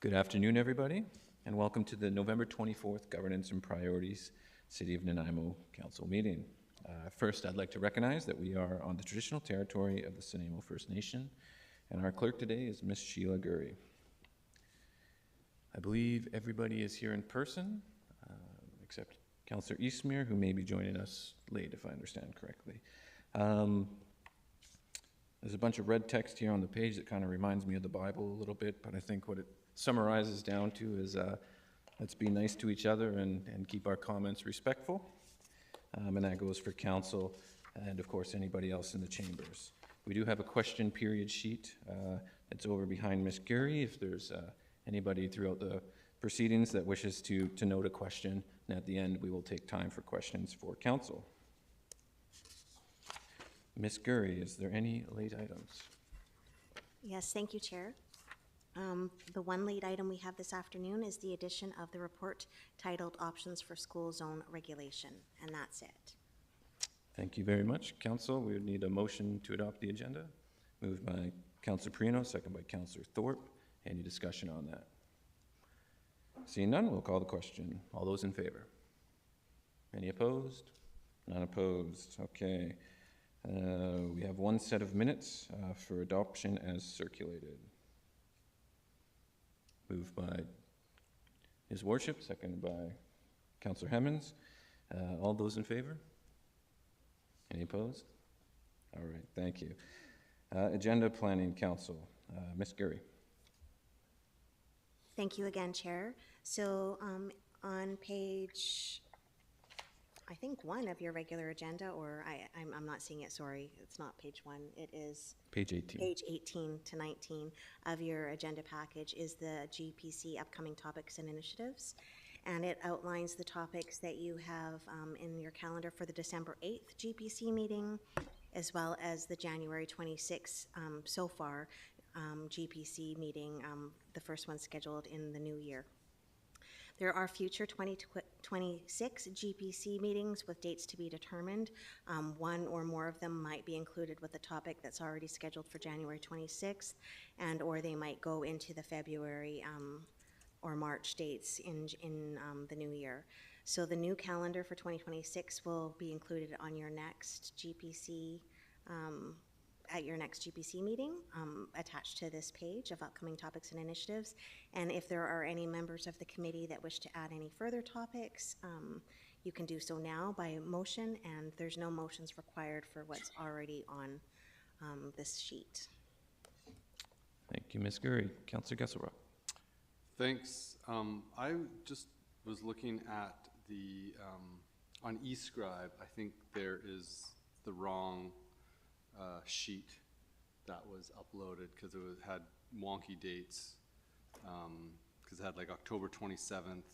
Good afternoon, everybody, and welcome to the November 24th Governance and Priorities City of Nanaimo Council meeting. First, I'd like to recognize that we are on the traditional territory of the Nanaimo First Nation, and our clerk today is Ms. Sheila Gurry. I believe everybody is here in person, except Councillor Eastmere, who may be joining us late, if I understand correctly. There's a bunch of red text here on the page that kind of reminds me of the Bible a little bit, but I think what it summarizes down to is let's be nice to each other and keep our comments respectful. And that goes for council and, of course, anybody else in the chambers. We do have a question period sheet. It's over behind Ms. Gurry. If there's anybody throughout the proceedings that wishes to note a question, and at the end we will take time for questions for council. Ms. Gurry, is there any late items? Yes, thank you, Chair. The one late item we have this afternoon is the addition of the report titled Options for School Zone Regulation, and that's it. Thank you very much. Council, we would need a motion to adopt the agenda. Moved by Councillor Perino, second by Councillor Thorpe. Any discussion on that? Seeing none, we'll call the question. All those in favor? Any opposed? None opposed. Okay. We have one set of minutes for adoption as circulated. Moved by His Worship, seconded by Councillor Hemmons. All those in favor? Any opposed? All right, thank you. Agenda Planning Council, Ms. Gurry. Thank you again, Chair. So on page, I think 1 of your regular agenda, or I'm not seeing it, sorry, it's not page 1, it is Page 18. Page 18 to 19 of your agenda package is the GPC upcoming topics and initiatives, and it outlines the topics that you have in your calendar for the December 8th GPC meeting, as well as the January 26th so far GPC meeting, the first one scheduled in the new year. There are future 2026 GPC meetings with dates to be determined. One or more of them might be included with the topic that's already scheduled for January 26th, and or they might go into the February or March dates in the new year. So the new calendar for 2026 will be included on your next GPC at your next GPC meeting, attached to this page of upcoming topics and initiatives. And if there are any members of the committee that wish to add any further topics, you can do so now by motion, and there's no motions required for what's already on this sheet. Thank you, Ms. Gurry. Councillor Gesselrock. Thanks. I just was looking at the, on eScribe, I think there is the wrong sheet that was uploaded because it had wonky dates, because it had like October 27th,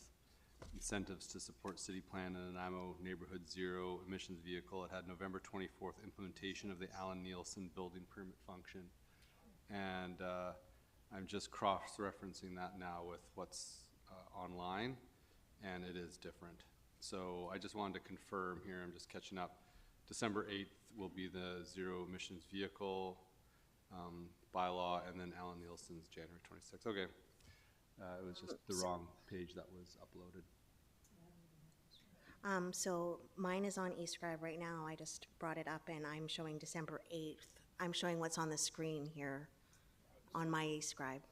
incentives to support city plan and Nanaimo neighborhood zero emissions vehicle. It had November 24th, implementation of the Alan Nielsen building permit function. And I'm just cross-referencing that now with what's online, and it is different. So I just wanted to confirm here, I'm just catching up. December 8th will be the zero emissions vehicle bylaw, and then Alan Nielsen's January 26th. Okay, it was just the wrong page that was uploaded. So mine is on eScribe right now. I just brought it up, and I'm showing December 8th. I'm showing what's on the screen here on my eScribe.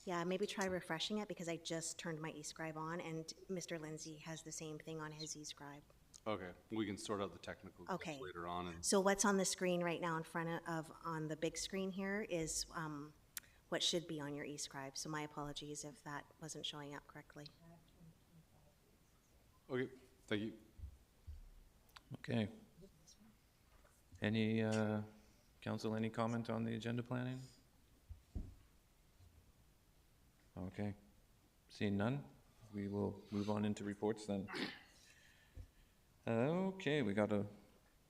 Yeah, maybe try refreshing it, because I just turned my eScribe on, and Mr. Lindsay has the same thing on his eScribe. Okay, we can sort out the technical okay. later on. And so what's on the screen right now in front of on the big screen here is what should be on your eScribe. So my apologies if that wasn't showing up correctly. Okay, thank you. Okay. Any council, any comment on the agenda planning? Okay. Seeing none, we will move on into reports then. Okay, we got a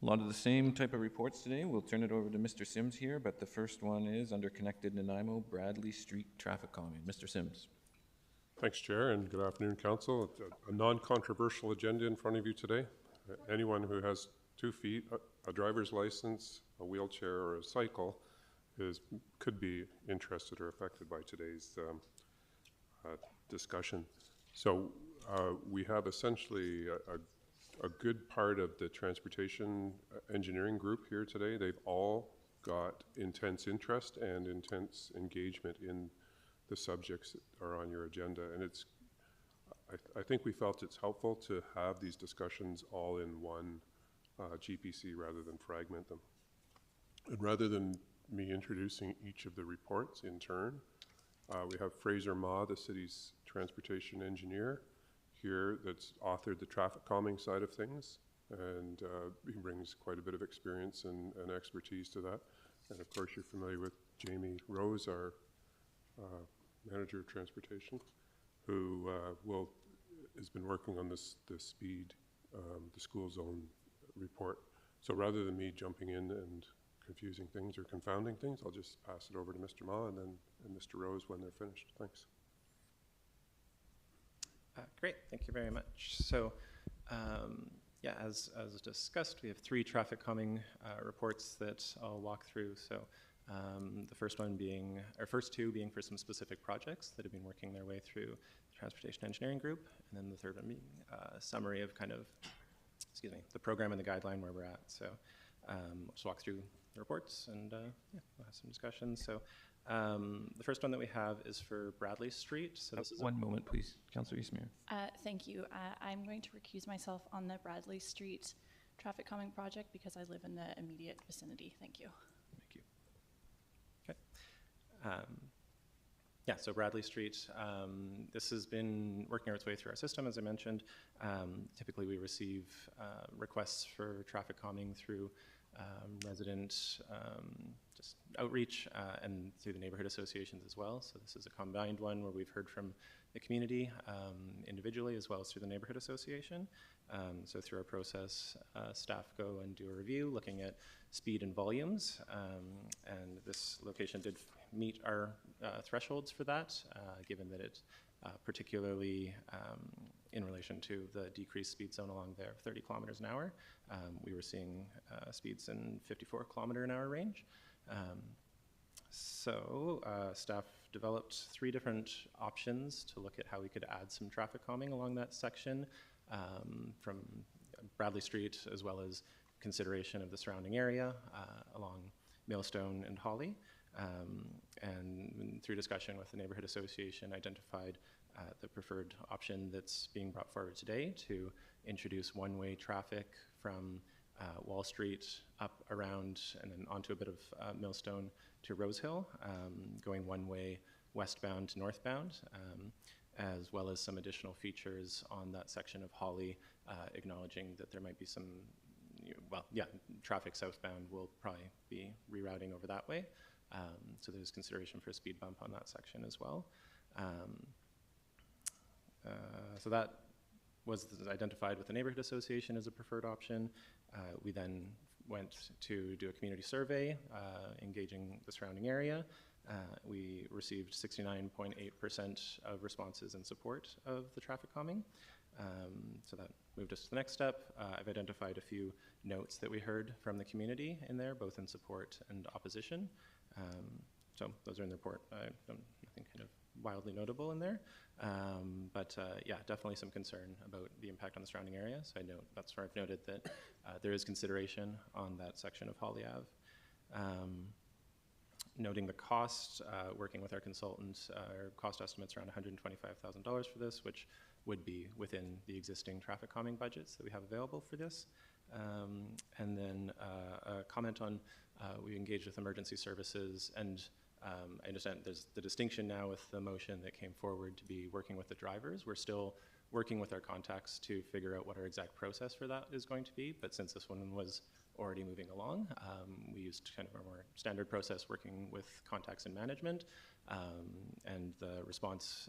lot of the same type of reports today. We'll turn it over to Mr. Sims here, but the first one is under Connected Nanaimo Bradley Street Traffic Calming. Mr. Sims. Thanks, Chair, and good afternoon, Council. It's a non-controversial agenda in front of you today. Anyone who has 2 feet, a driver's license, a wheelchair, or a cycle could be interested or affected by today's discussion. So we have essentially a good part of the transportation engineering group here today. They've all got intense interest and intense engagement in the subjects that are on your agenda. And I think we felt it's helpful to have these discussions all in one GPC rather than fragment them. And rather than me introducing each of the reports in turn, we have Fraser Ma, the city's transportation engineer, here that's authored the traffic calming side of things, and he brings quite a bit of experience and expertise to that. And of course, you're familiar with Jamie Rose, our manager of transportation, who has been working on the speed, the school zone report. So rather than me jumping in and confusing things or confounding things, I'll just pass it over to Mr. Ma and Mr. Rose when they're finished. Thanks. Great, thank you very much. So, yeah, as discussed, we have 3 traffic calming reports that I'll walk through. So, the first two being for some specific projects that have been working their way through the Transportation Engineering Group, and then the third one being a summary of the program and the guideline where we're at. So, let's walk through the reports and yeah, we'll have some discussions. So, the first one that we have is for Bradley Street. So this is one moment, please. Councillor Eastmere. Thank you. I'm going to recuse myself on the Bradley Street traffic calming project because I live in the immediate vicinity. Thank you. Thank you. Okay. Yeah, so Bradley Street, this has been working its way through our system, as I mentioned. Typically, we receive requests for traffic calming through resident just outreach and through the neighborhood associations as well. So this is a combined one where we've heard from the community individually as well as through the neighborhood association. So through our process, staff go and do a review looking at speed and volumes, and this location did meet our thresholds for that, given that it particularly in relation to the decreased speed zone along there of 30 kilometers an hour. We were seeing speeds in 54 kilometer an hour range. So staff developed 3 different options to look at how we could add some traffic calming along that section from Bradley Street, as well as consideration of the surrounding area along Millstone and Holly. And through discussion with the neighborhood association, identified the preferred option that's being brought forward today to introduce one-way traffic from Wall Street up around and then onto a bit of Millstone to Rosehill, going one-way westbound to northbound, as well as some additional features on that section of Holly, acknowledging that there might be some, traffic southbound will probably be rerouting over that way. So there's consideration for a speed bump on that section as well. So that was identified with the neighborhood association as a preferred option. We then went to do a community survey, engaging the surrounding area. We received 69.8% of responses in support of the traffic calming. So that moved us to the next step. I've identified a few notes that we heard from the community in there, both in support and opposition. So those are in the report. Nothing kind of wildly notable in there. But yeah, definitely some concern about the impact on the surrounding area. So that's where I've noted that there is consideration on that section of Holly Ave. Noting the cost, working with our consultants, our cost estimates around $125,000 for this, which would be within the existing traffic calming budgets that we have available for this. And then a comment on, we engaged with emergency services, and I understand there's the distinction now with the motion that came forward to be working with the drivers. We're still working with our contacts to figure out what our exact process for that is going to be, but since this one was already moving along, we used kind of a more standard process working with contacts in management, and the response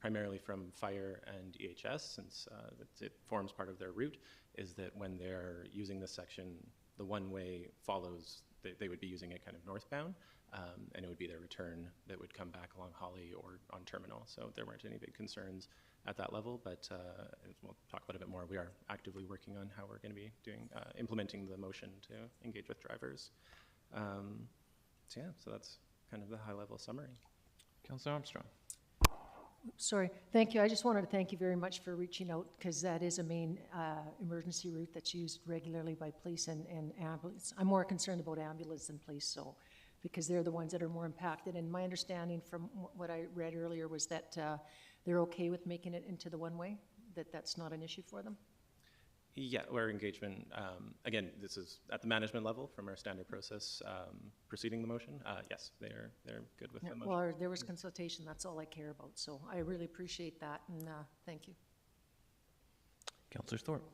primarily from fire and EHS, since it forms part of their route, is that when they're using this section, the one-way follows, they would be using it kind of northbound, and it would be their return that would come back along Holly or on Terminal. So there weren't any big concerns at that level, but we'll talk about it a bit more. We are actively working on how we're going to be doing implementing the motion to engage with drivers. So yeah, so that's kind of the high-level summary. Councillor Armstrong. Sorry, thank you. I just wanted to thank you very much for reaching out, because that is a main emergency route that's used regularly by police and ambulance. I'm more concerned about ambulance than police, so, because they're the ones that are more impacted. And my understanding from what I read earlier was that they're okay with making it into the one-way, that that's not an issue for them? Yeah, our engagement, again, this is at the management level from our standard process preceding the motion. Yes, they're good with Yeah, the motion. well, there was consultation, that's all I care about, so I really appreciate that, and thank you. Councillor Thorpe.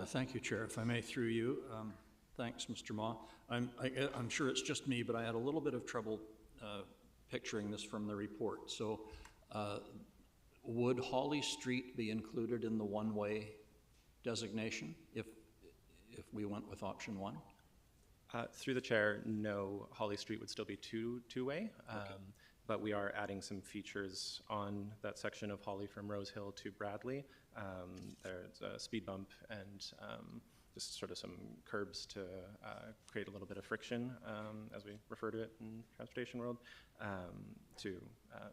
Thank you, Chair. If I may, through you, thanks, Mr. Ma. I'm sure it's just me, but I had a little bit of trouble picturing this from the report. So would Holly Street be included in the one-way designation if we went with option one? Through the chair, no, Holly Street would still be two-way, but we are adding some features on that section of Holly from Rose Hill to Bradley. There's a speed bump and just sort of some curbs to create a little bit of friction, as we refer to it in transportation world, to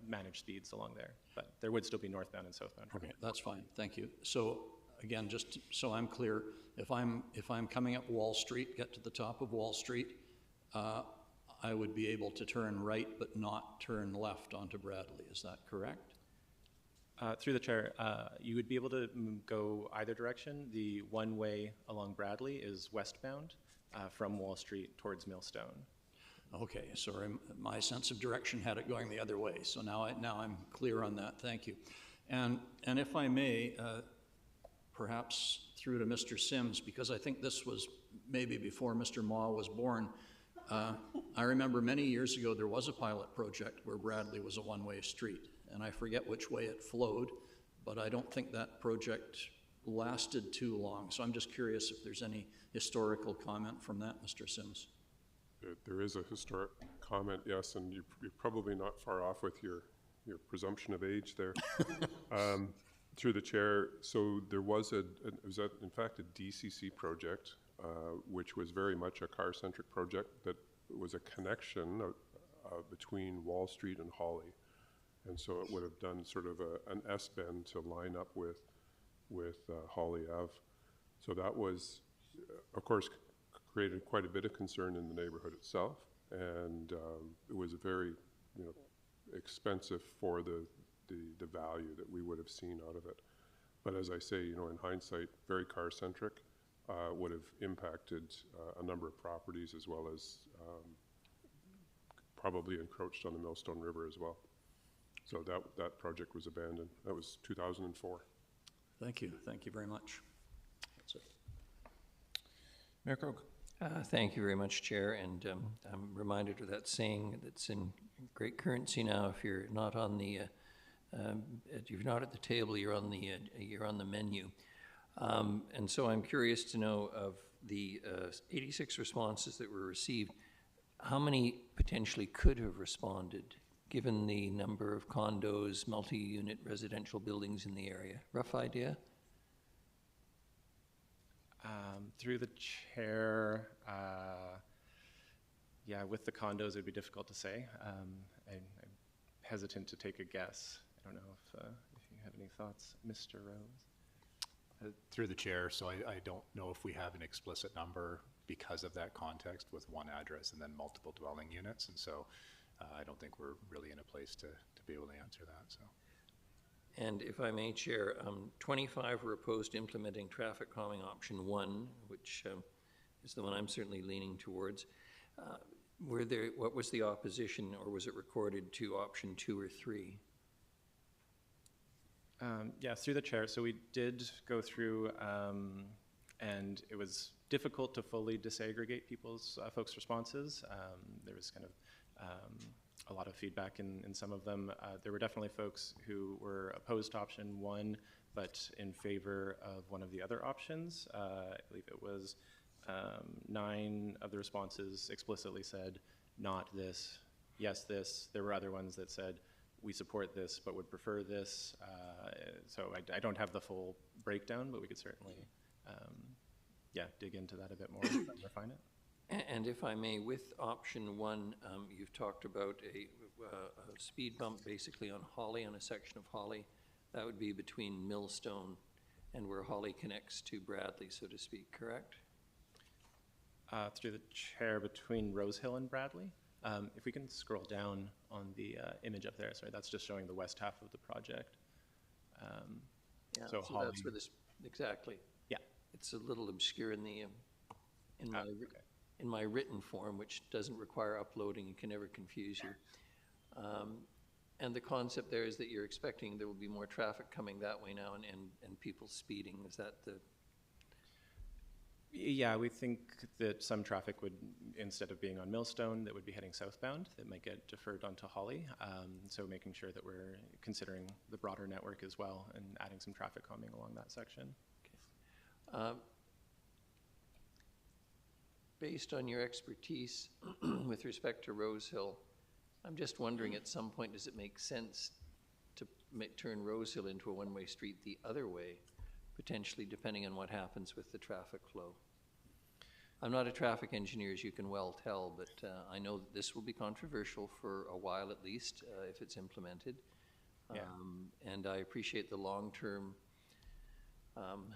manage speeds along there. But there would still be northbound and southbound. Okay, that's fine. Thank you. So again, just so I'm clear, if I'm coming up Wall Street, get to the top of Wall Street, I would be able to turn right but not turn left onto Bradley. Is that correct? Through the chair, you would be able to go either direction. The one-way along Bradley is westbound from Wall Street towards Millstone. Okay, sorry, my sense of direction had it going the other way. So now I'm clear on that. Thank you. And if I may, perhaps through to Mr. Sims, because I think this was maybe before Mr. Ma was born. I remember many years ago there was a pilot project where Bradley was a one-way street, and I forget which way it flowed, but I don't think that project lasted too long. So I'm just curious if there's any historical comment from that, Mr. Sims. There is a historic comment, yes, and you're probably not far off with your presumption of age there. Through the chair, so there was in fact a DCC project, which was very much a car-centric project that was a connection between Wall Street and Holly. And so it would have done sort of an S-bend to line up with Holly Ave. So that was, of course, created quite a bit of concern in the neighborhood itself, and it was very, expensive for the value that we would have seen out of it. But as I say, in hindsight, very car-centric, would have impacted a number of properties, as well as probably encroached on the Millstone River as well. So that project was abandoned. That was 2004. Thank you. Thank you very much. That's it. Mayor Krog. Thank you very much, Chair, and I'm reminded of that saying that's in great currency now. If you're not on the, if you're not at the table, you're on the menu. And so I'm curious to know, of the 86 responses that were received, how many potentially could have responded, given the number of condos, multi-unit residential buildings in the area? Rough idea? Through the chair, yeah, with the condos, it'd be difficult to say. I'm hesitant to take a guess. I don't know if you have any thoughts, Mr. Rose. Through the chair, so I don't know if we have an explicit number because of that context with one address and then multiple dwelling units, and so I don't think we're really in a place to be able to answer that. So. And if I may, Chair, 25 were opposed to implementing traffic calming option 1, which is the one I'm certainly leaning towards. What was the opposition, or was it recorded to option 2 or 3? Yeah, through the chair. So we did go through, and it was difficult to fully disaggregate folks' responses. There was kind of a lot of feedback in some of them. There were definitely folks who were opposed to option 1, but in favor of one of the other options. I believe it was 9 of the responses explicitly said, not this, yes this. There were other ones that said, we support this, but would prefer this. So I don't have the full breakdown, but we could certainly, yeah, dig into that a bit more and refine it. And if I may, with option one, you've talked about a speed bump basically on Holly, on a section of Holly. That would be between Millstone and where Holly connects to Bradley, so to speak, correct? Through the chair, between Rose Hill and Bradley. If we can scroll down on the image up there, sorry, that's just showing the west half of the project. Yeah, So so Holly, that's where this, exactly. yeah. It's a little obscure in the, in my, Okay. in my written form, which doesn't require uploading and can never confuse you. And the concept there is that you're expecting there will be more traffic coming that way now and people speeding. Is that the, Yeah, we think that some traffic would, instead of being on Millstone, that would be heading southbound, that might get deferred onto Holly. So making sure that we're considering the broader network as well and adding some traffic calming along that section. based on your expertise with respect to Rose Hill, I'm just wondering, at some point, does it make sense to turn Rose Hill into a one-way street the other way, potentially depending on what happens with the traffic flow? I'm not a traffic engineer, as you can well tell, but I know that this will be controversial for a while at least, if it's implemented. Yeah. And I appreciate the long-term,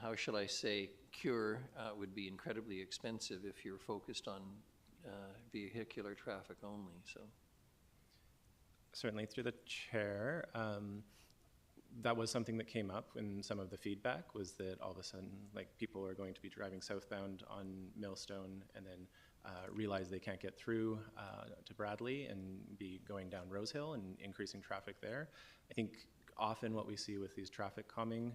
how shall I say, cure would be incredibly expensive if you're focused on vehicular traffic only, so. Certainly, through the chair, that was something that came up in some of the feedback, was that all of a sudden, like, people are going to be driving southbound on Millstone and then realize they can't get through to Bradley and be going down Rose Hill and increasing traffic there. I think often what we see with these traffic calming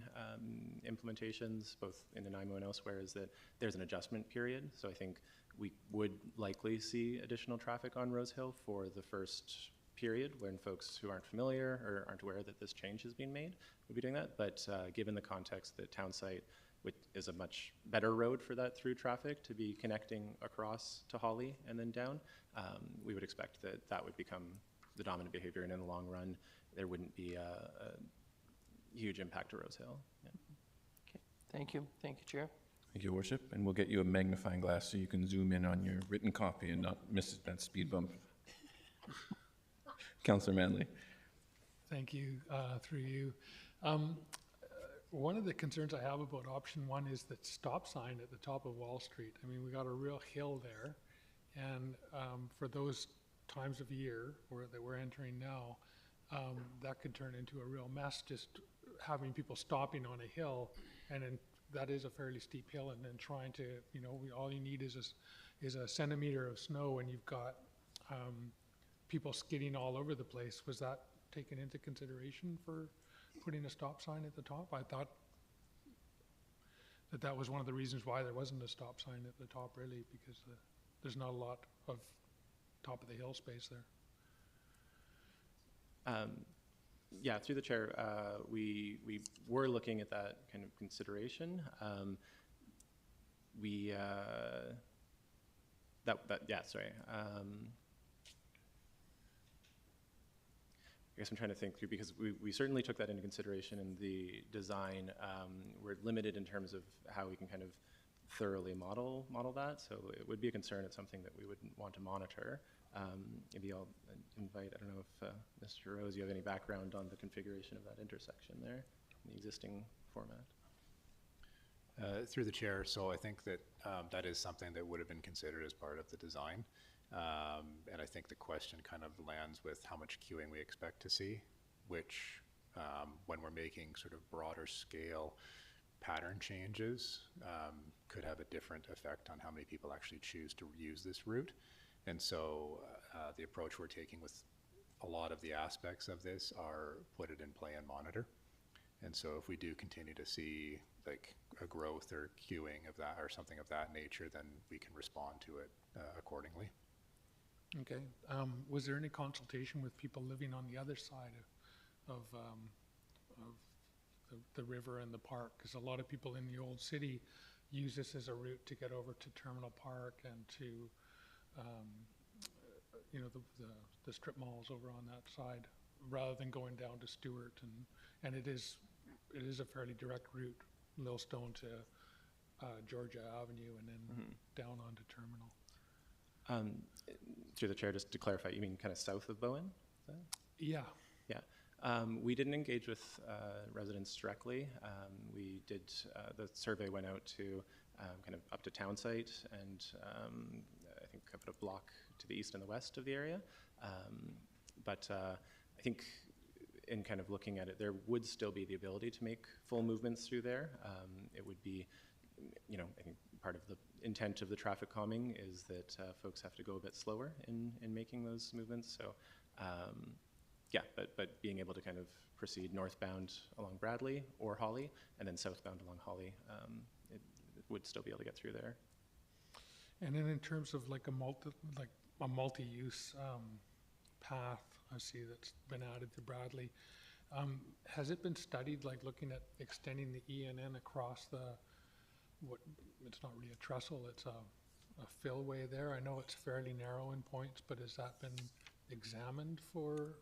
implementations, both in Nanaimo and elsewhere, is that there's an adjustment period. So I think we would likely see additional traffic on Rose Hill for the first period when folks who aren't familiar or aren't aware that this change has been made would be doing that. But given the context that Townsite, which is a much better road for that through traffic to be connecting across to Holly and then down, we would expect that that would become the dominant behavior, and in the long run, there wouldn't be a huge impact to Rose Hill. Yeah. Okay, thank you, Chair. Thank you, Worship, and we'll get you a magnifying glass so you can zoom in on your written copy and not miss that speed bump. Councillor Manley. Thank you, through you. One of the concerns I have about option one is that stop sign at the top of Wall Street. I mean, we got a real hill there, and for those times of year that we're entering now, that could turn into a real mess, just having people stopping on a hill, and then that is a fairly steep hill, and then trying to, you know, all you need is a centimeter of snow, and you've got people skidding all over the place. Was that taken into consideration for putting a stop sign at the top? I thought that was one of the reasons why there wasn't a stop sign at the top, really, because there's not a lot of top of the hill space there. Yeah, through the chair, we were looking at that kind of consideration. Yeah, sorry. I guess I'm trying to think through, because we certainly took that into consideration in the design. We're limited in terms of how we can kind of thoroughly model that, so it would be a concern. It's something that we would want to monitor. Maybe I'll invite, I don't know if Mr. Rose, you have any background on the configuration of that intersection there in the existing format? Through the chair, so I think that that is something that would have been considered as part of the design. And I think the question kind of lands with how much queuing we expect to see, which when we're making sort of broader scale pattern changes could have a different effect on how many people actually choose to use this route. And so the approach we're taking with a lot of the aspects of this are put it in play and monitor. And so if we do continue to see like a growth or queuing of that or something of that nature, then we can respond to it accordingly. Okay. Was there any consultation with people living on the other side of the river and the park? Because a lot of people in the old city use this as a route to get over to Terminal Park and to, you know, the strip malls over on that side, rather than going down to Stewart. And it is a fairly direct route, Millstone to Georgia Avenue, and then down onto Terminal. Through the chair, just to clarify, you mean kind of south of Bowen? Is that- Yeah, Yeah, we didn't engage with residents directly. We did, the survey went out to kind of up to town site and I think about a block to the east and the west of the area. But I think in kind of looking at it, there would still be the ability to make full movements through there. It would be, you know, I think part of the intent of the traffic calming is that folks have to go a bit slower in making those movements. So yeah, but being able to kind of proceed northbound along Bradley or Holly, and then southbound along Holly, it would still be able to get through there. and then in terms of like a multi-use path, I see that's been added to Bradley. Has it been studied, like looking at extending the ENN across it's not really a trestle, it's a fillway there? I know it's fairly narrow in points, but has that been examined for,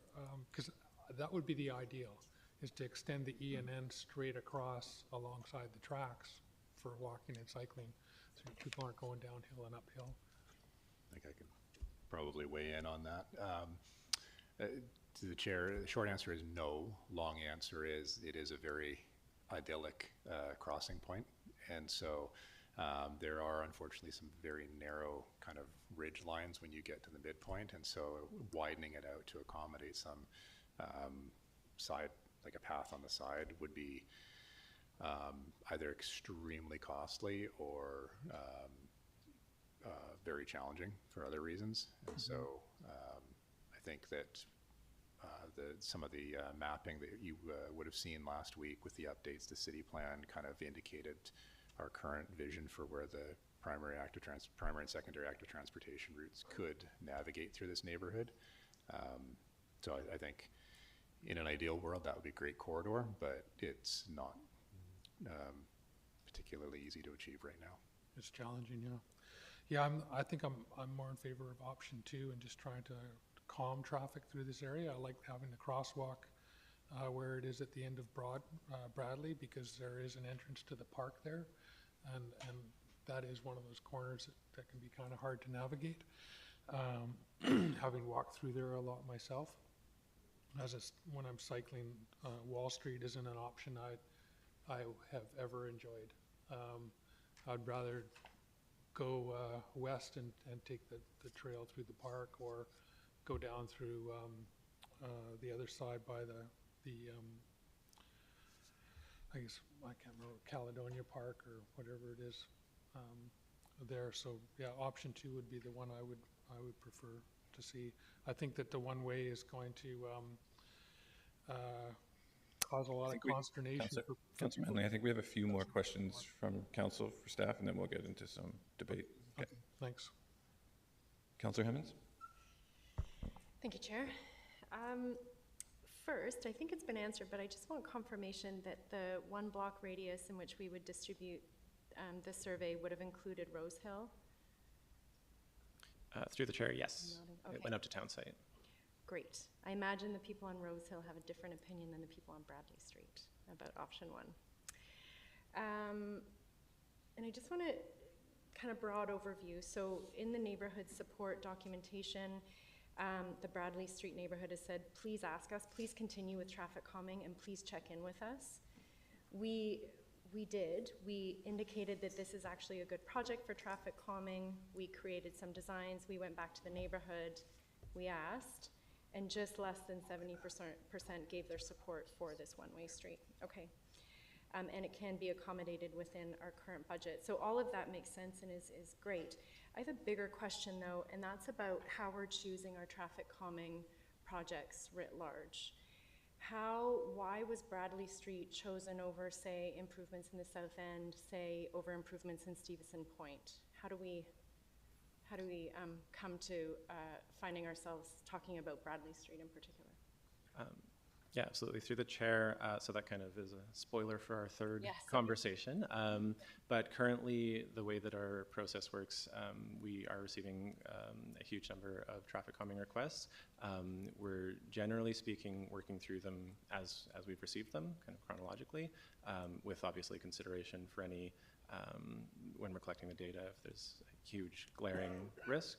because that would be the ideal, is to extend the ENN straight across alongside the tracks for walking and cycling, so people aren't going downhill and uphill. I think I can probably weigh in on that. To the chair, the short answer is no. Long answer is it is a very idyllic crossing point. And so there are unfortunately some very narrow kind of ridge lines when you get to the midpoint. And so widening it out to accommodate some side, like a path on the side, would be either extremely costly or very challenging for other reasons. And so I think that some of the mapping that you would have seen last week with the updates to city plan kind of indicated our current vision for where the primary and secondary active transportation routes could navigate through this neighborhood. So I think in an ideal world that would be a great corridor, but it's not particularly easy to achieve right now. It's challenging, yeah. Yeah, I think I'm more in favor of option 2 and just trying to calm traffic through this area. I like having the crosswalk where it is at the end of Bradley, because there is an entrance to the park there, and that is one of those corners that can be kind of hard to navigate. Having walked through there a lot myself, when I'm cycling, Wall Street isn't an option I have ever enjoyed. I'd rather go west and take the trail through the park, or go down through the other side by the I guess, I can't remember, Caledonia Park or whatever it is there. So yeah, option 2 would be the one I would prefer to see. I think that the one way is going to cause a lot of consternation. Councillor Manley, I think we have a few more questions from council for staff, and then we'll get into some debate. Okay, thanks. Councillor Hemmings? Thank you, Chair. First, I think it's been answered, but I just want confirmation that the 1 block radius in which we would distribute the survey would have included Rose Hill. Through the chair, yes. Okay. It went up to town site. Great. I imagine the people on Rose Hill have a different opinion than the people on Bradley Street about option 1. And I just want to kind of broad overview. So in the neighborhood support documentation, the Bradley Street neighborhood has said, please ask us, please continue with traffic calming, and please check in with us. We did. We indicated that this is actually a good project for traffic calming. We created some designs. We went back to the neighborhood. We asked, and just less than 70% gave their support for this one-way street. Okay. And it can be accommodated within our current budget. So all of that makes sense and is great. I have a bigger question though, and that's about how we're choosing our traffic calming projects writ large. Why was Bradley Street chosen over, say, improvements in the South End, say, over improvements in Stevenson Point? How do we come to finding ourselves talking about Bradley Street in particular? Yeah, absolutely. Through the chair, so that kind of is a spoiler for our third Yes. conversation. But currently, the way that our process works, we are receiving a huge number of traffic calming requests. We're generally speaking working through them as we've received them, kind of chronologically, with obviously consideration for any when we're collecting the data, if there's a huge glaring risk,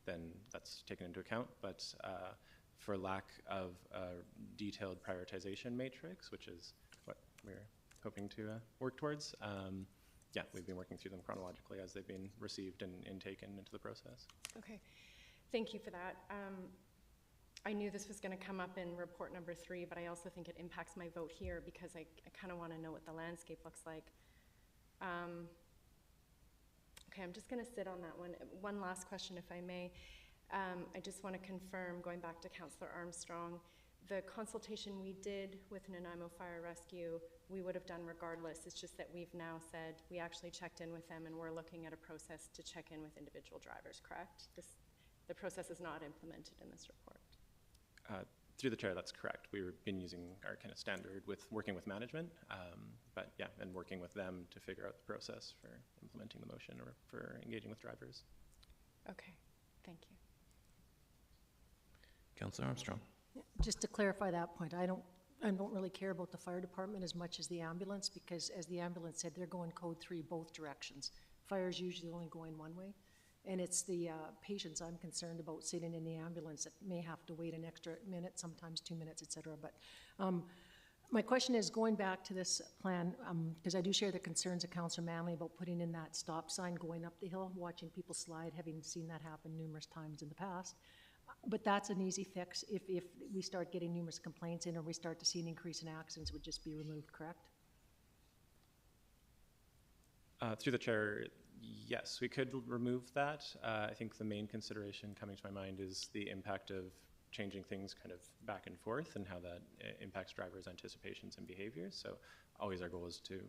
then that's taken into account. But for lack of a detailed prioritization matrix, which is what we're hoping to work towards, yeah, we've been working through them chronologically as they've been received and taken into the process. Okay, thank you for that. I knew this was going to come up in report number 3, but I also think it impacts my vote here because I kind of want to know what the landscape looks like. Okay, I'm just going to sit on that one. One last question, if I may. I just want to confirm, going back to Councillor Armstrong, the consultation we did with Nanaimo Fire Rescue, we would have done regardless. It's just that we've now said we actually checked in with them and we're looking at a process to check in with individual drivers, correct? The process is not implemented in this report. Through the chair, that's correct. We've been using our kind of standard with working with management, but yeah, and working with them to figure out the process for implementing the motion or for engaging with drivers. Okay, thank you. Councillor Armstrong. Just to clarify that point, I don't really care about the fire department as much as the ambulance, because as the ambulance said, they're going code 3 both directions. Fire's usually only going one way. And it's the patients I'm concerned about sitting in the ambulance that may have to wait an extra minute, sometimes 2 minutes, et cetera. But my question is, going back to this plan, because I do share the concerns of Councillor Manley about putting in that stop sign going up the hill, watching people slide, having seen that happen numerous times in the past. But that's an easy fix if we start getting numerous complaints in or we start to see an increase in accidents, would just be removed, correct? Through the chair, yes, we could remove that. I think the main consideration coming to my mind is the impact of changing things kind of back and forth and how that impacts drivers' anticipations and behaviors. So always our goal is to,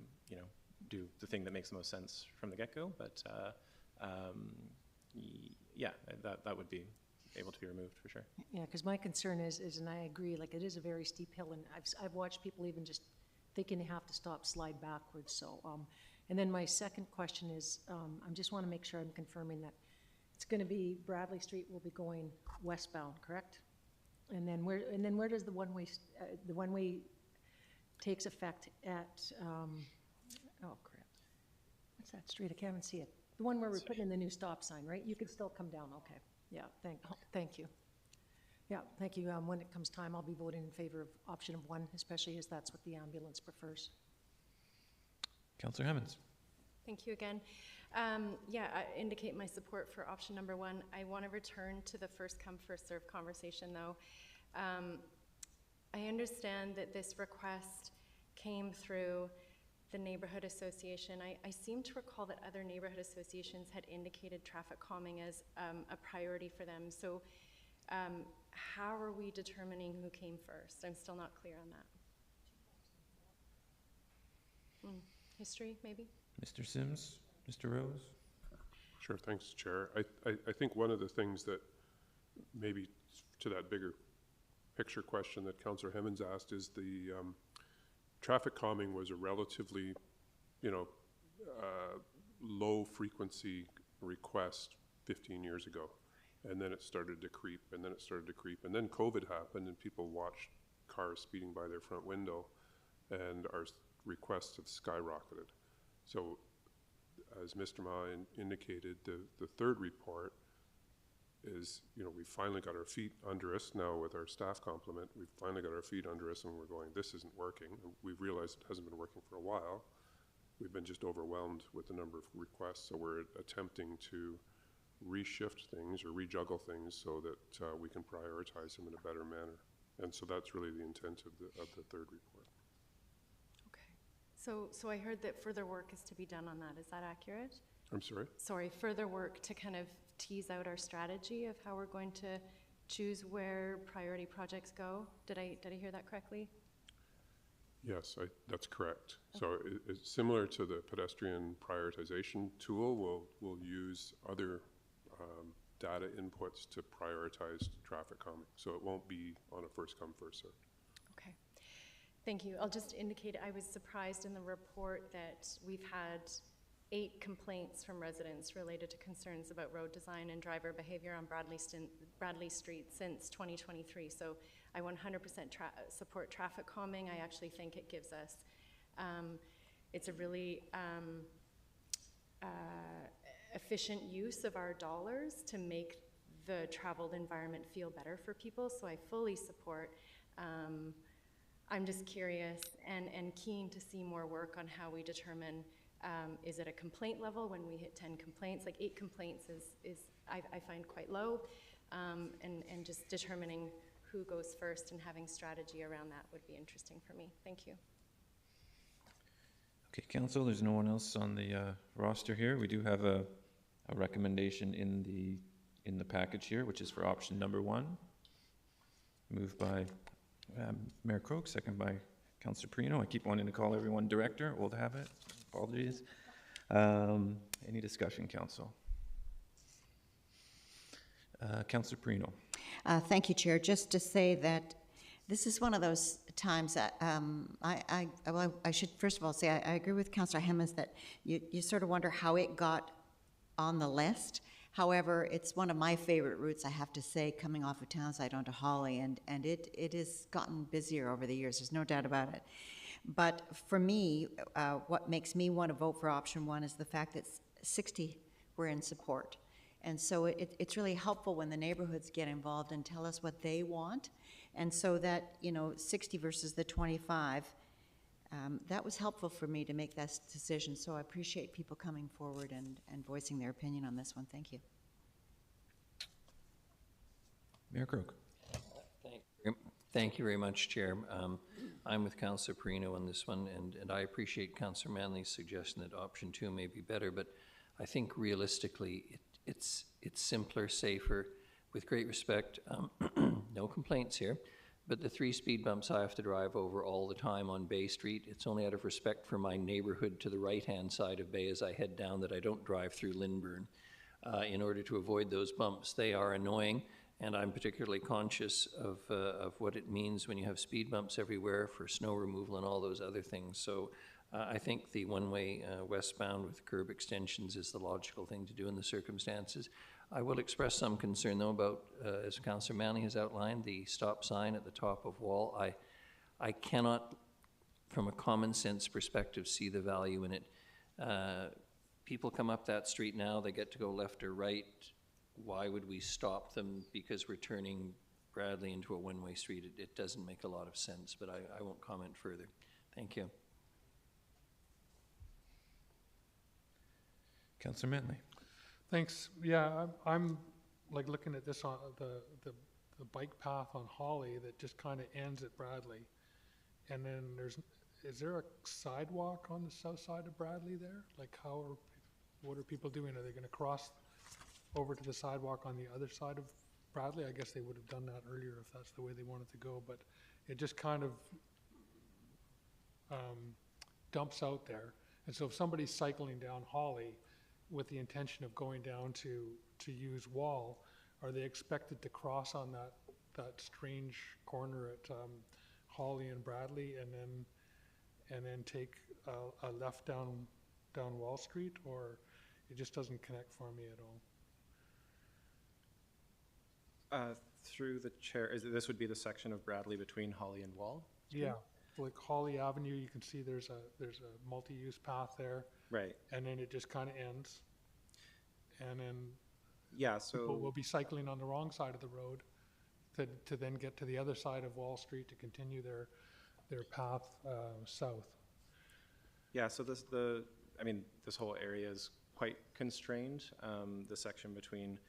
do the thing that makes the most sense from the get-go. But yeah, that would be able to be removed for sure. Yeah, because my concern is, and I agree, like it is a very steep hill, and I've watched people even just thinking they have to stop, slide backwards. So, and then my second question is, I just want to make sure I'm confirming that it's going to be Bradley Street will be going westbound, correct? And then where does the one-way takes effect at? Oh crap! What's that street? I can't even see it. The one where we're putting in the new stop sign, right? You could still come down. Okay. Yeah, thank you. Yeah, thank you. When it comes time, I'll be voting in favor of option 1, especially as that's what the ambulance prefers. Councillor Hemmons. Thank you again. Yeah, I indicate my support for option number 1. I want to return to the first come, first serve conversation though. I understand that this request came through the neighborhood association. I seem to recall that other neighborhood associations had indicated traffic calming as a priority for them. So how are we determining who came first? I'm still not clear on that. History, maybe? Mr. Sims, Mr. Rose? Sure, thanks, Chair. I think one of the things that maybe to that bigger picture question that Councillor Hemmons asked is the traffic calming was a relatively, low frequency request 15 years ago. And then it started to creep, and then it started to creep. And then COVID happened, and people watched cars speeding by their front window, and our requests have skyrocketed. So, as Mr. Ma indicated, the third report is, we finally got our feet under us now with our staff complement. We've finally got our feet under us, and we're going, this isn't working. And we've realized it hasn't been working for a while. We've been just overwhelmed with the number of requests, so we're attempting to reshift things or rejuggle things so that we can prioritize them in a better manner. And so that's really the intent of the third report. Okay. So I heard that further work is to be done on that. Is that accurate? I'm sorry? Sorry, further work to kind of tease out our strategy of how we're going to choose where priority projects go. Did I hear that correctly? Yes, that's correct. Okay. So it's similar to the pedestrian prioritization tool. We'll use other data inputs to prioritize traffic calming. So it won't be on a first come, first served. Okay, thank you. I'll just indicate I was surprised in the report that we've had 8 complaints from residents related to concerns about road design and driver behavior on Bradley Street since 2023. So I 100% support traffic calming. I actually think it gives us, it's a really efficient use of our dollars to make the traveled environment feel better for people, so I fully support. I'm just curious and keen to see more work on how we determine, is it a complaint level when we hit 10 complaints? Like 8 complaints I find quite low, and just determining who goes first and having strategy around that would be interesting for me. Thank you. Okay, council, there's no one else on the roster here. We do have a recommendation in the package here, which is for option number 1. Moved by Mayor Croak, second by Councillor Perino. I keep wanting to call everyone director, old habit, apologies. Any discussion, council? Councillor Perino. Thank you, Chair. Just to say that this is one of those times that I should first of all say I agree with Councillor Hemmons that you sort of wonder how it got on the list. However, it's one of my favorite routes, I have to say, coming off of Townside onto Holly, and it has gotten busier over the years. There's no doubt about it. But for me, what makes me want to vote for option 1 is the fact that 60 were in support. And so it's really helpful when the neighborhoods get involved and tell us what they want. And so that, 60 versus the 25, that was helpful for me to make that decision. So I appreciate people coming forward and voicing their opinion on this one. Thank you. Mayor Croak. Thank you very much, Chair. I'm with Councillor Perino on this one, and I appreciate Councillor Manley's suggestion that option 2 may be better, but I think realistically it's simpler, safer. With great respect, no complaints here, but the 3 speed bumps I have to drive over all the time on Bay Street, it's only out of respect for my neighborhood to the right-hand side of Bay as I head down that I don't drive through Lynburn in order to avoid those bumps. They are annoying, and I'm particularly conscious of what it means when you have speed bumps everywhere for snow removal and all those other things. So I think the one-way westbound with curb extensions is the logical thing to do in the circumstances. I will express some concern, though, about, as Councillor Manley has outlined, the stop sign at the top of Wall. I cannot, from a common sense perspective, see the value in it. People come up that street now, they get to go left or right. Why would we stop them because we're turning Bradley into a one-way street? It doesn't make a lot of sense, but I won't comment further. Thank you. Councillor Manley. Thanks. Yeah, I'm like looking at this on the bike path on Holly that just kind of ends at Bradley. And then is there a sidewalk on the south side of Bradley there? Like what are people doing? Are they going to cross over to the sidewalk on the other side of Bradley? I guess they would have done that earlier if that's the way they wanted to go, but it just kind of dumps out there. And so if somebody's cycling down Holly with the intention of going down to use Wall, are they expected to cross on that strange corner at Holly and Bradley and then take a left down Wall Street, or it just doesn't connect for me at all? Through the chair, this would be the section of Bradley between Holly and Wall Street? Yeah, like Holly Avenue, you can see there's a multi-use path there. Right. And then it just kind of ends. And then yeah, so people will be cycling on the wrong side of the road to then get to the other side of Wall Street to continue their path south. Yeah, so this whole area is quite constrained. The section between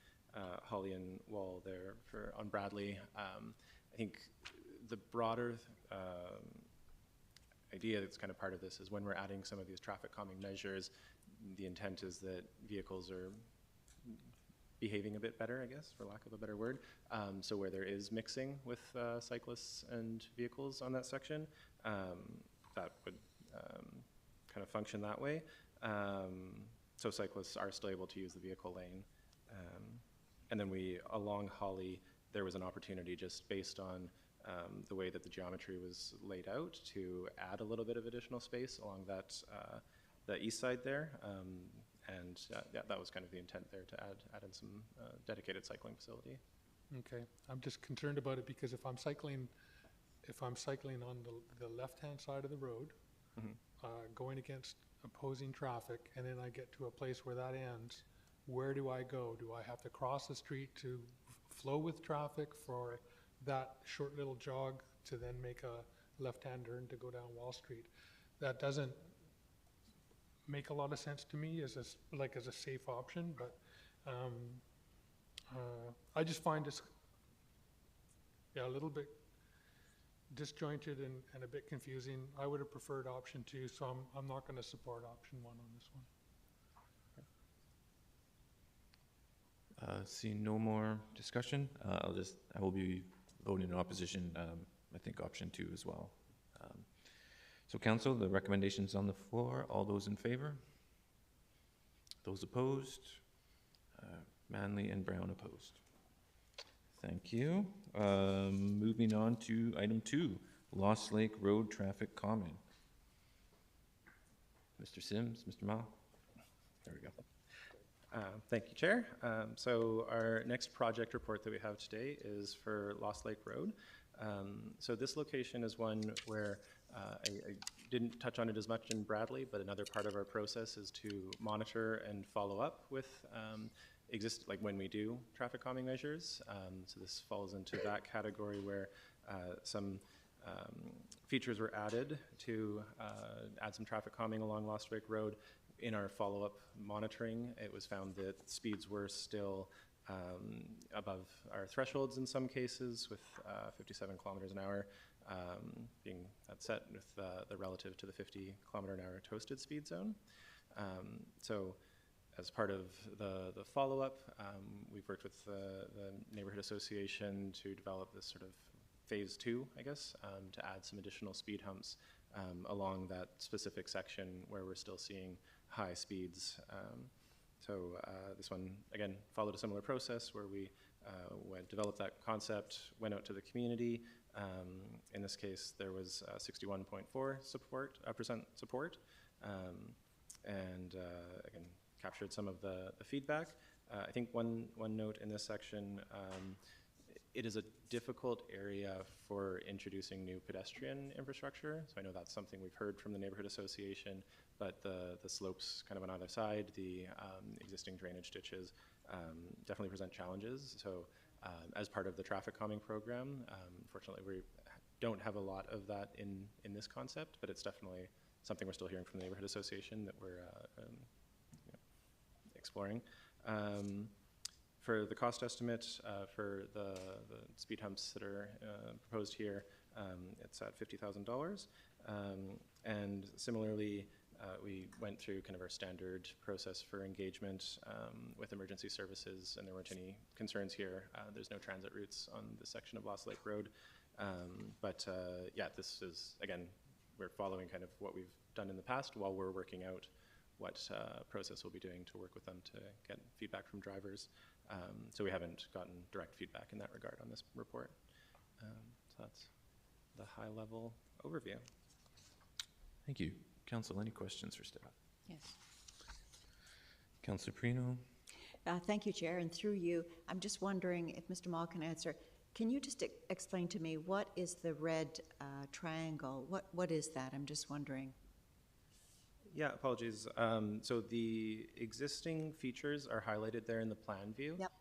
Holly and Wall there on Bradley. I think the broader idea that's kind of part of this is when we're adding some of these traffic calming measures, the intent is that vehicles are behaving a bit better, I guess, for lack of a better word. So where there is mixing with cyclists and vehicles on that section, that would kind of function that way. So cyclists are still able to use the vehicle lane. And then along Holly, there was an opportunity just based on the way that the geometry was laid out to add a little bit of additional space along that the east side there, and yeah, that was kind of the intent there to add in some dedicated cycling facility. Okay, I'm just concerned about it because if I'm cycling on the left-hand side of the road, going against opposing traffic, and then I get to a place where that ends, where do I go? Do I have to cross the street to flow with traffic for that short little jog to then make a left-hand turn to go down Wall Street? That doesn't make a lot of sense to me as a safe option, but I just find this a little bit disjointed and a bit confusing. I would have preferred option 2, so I'm not going to support option 1 on this one. Seeing no more discussion, I will be voting in opposition, I think option 2 as well. So council, the recommendation's on the floor. All those in favor? Those opposed? Manley and Brown opposed. Thank you. Moving on to item 2, Lost Lake Road Traffic Calming. Mr. Sims, Mr. Mao. There we go. Thank you, Chair. So our next project report that we have today is for Lost Lake Road. So this location is one where I didn't touch on it as much in Bradley, but another part of our process is to monitor and follow up with like when we do traffic calming measures. So this falls into that category where some features were added to add some traffic calming along Lost Lake Road. In our follow-up monitoring, it was found that speeds were still above our thresholds in some cases, with 57 kilometers an hour being set with the relative to the 50 kilometer an hour toasted speed zone. So as part of the follow-up, we've worked with the Neighborhood Association to develop this sort of phase 2, I guess, to add some additional speed humps along that specific section where we're still seeing high speeds. So this one, again, followed a similar process where we developed that concept, went out to the community. In this case, there was 61.4% support, and again, captured some of the feedback. I think one note in this section, it is a difficult area for introducing new pedestrian infrastructure. So I know that's something we've heard from the Neighborhood Association, but the slopes kind of on either side, the existing drainage ditches definitely present challenges. So as part of the traffic calming program, fortunately we don't have a lot of that in this concept, but it's definitely something we're still hearing from the Neighborhood Association that we're exploring. For the cost estimate for the speed humps that are proposed here, it's at $50,000. And similarly, we went through kind of our standard process for engagement with emergency services, and there weren't any concerns here. There's no transit routes on this section of Lost Lake Road. But yeah, this is, again, we're following kind of what we've done in the past while we're working out what process we'll be doing to work with them to get feedback from drivers. So we haven't gotten direct feedback in that regard on this report. So that's the high-level overview. Thank you. Council, any questions for staff? Yes. Councilor Perino? Thank you, Chair, and through you, I'm just wondering if Mr. Mall can answer. Can you just explain to me what is the red triangle? What is that? I'm just wondering. Yeah, apologies. So the existing features are highlighted there in the plan view. Yep.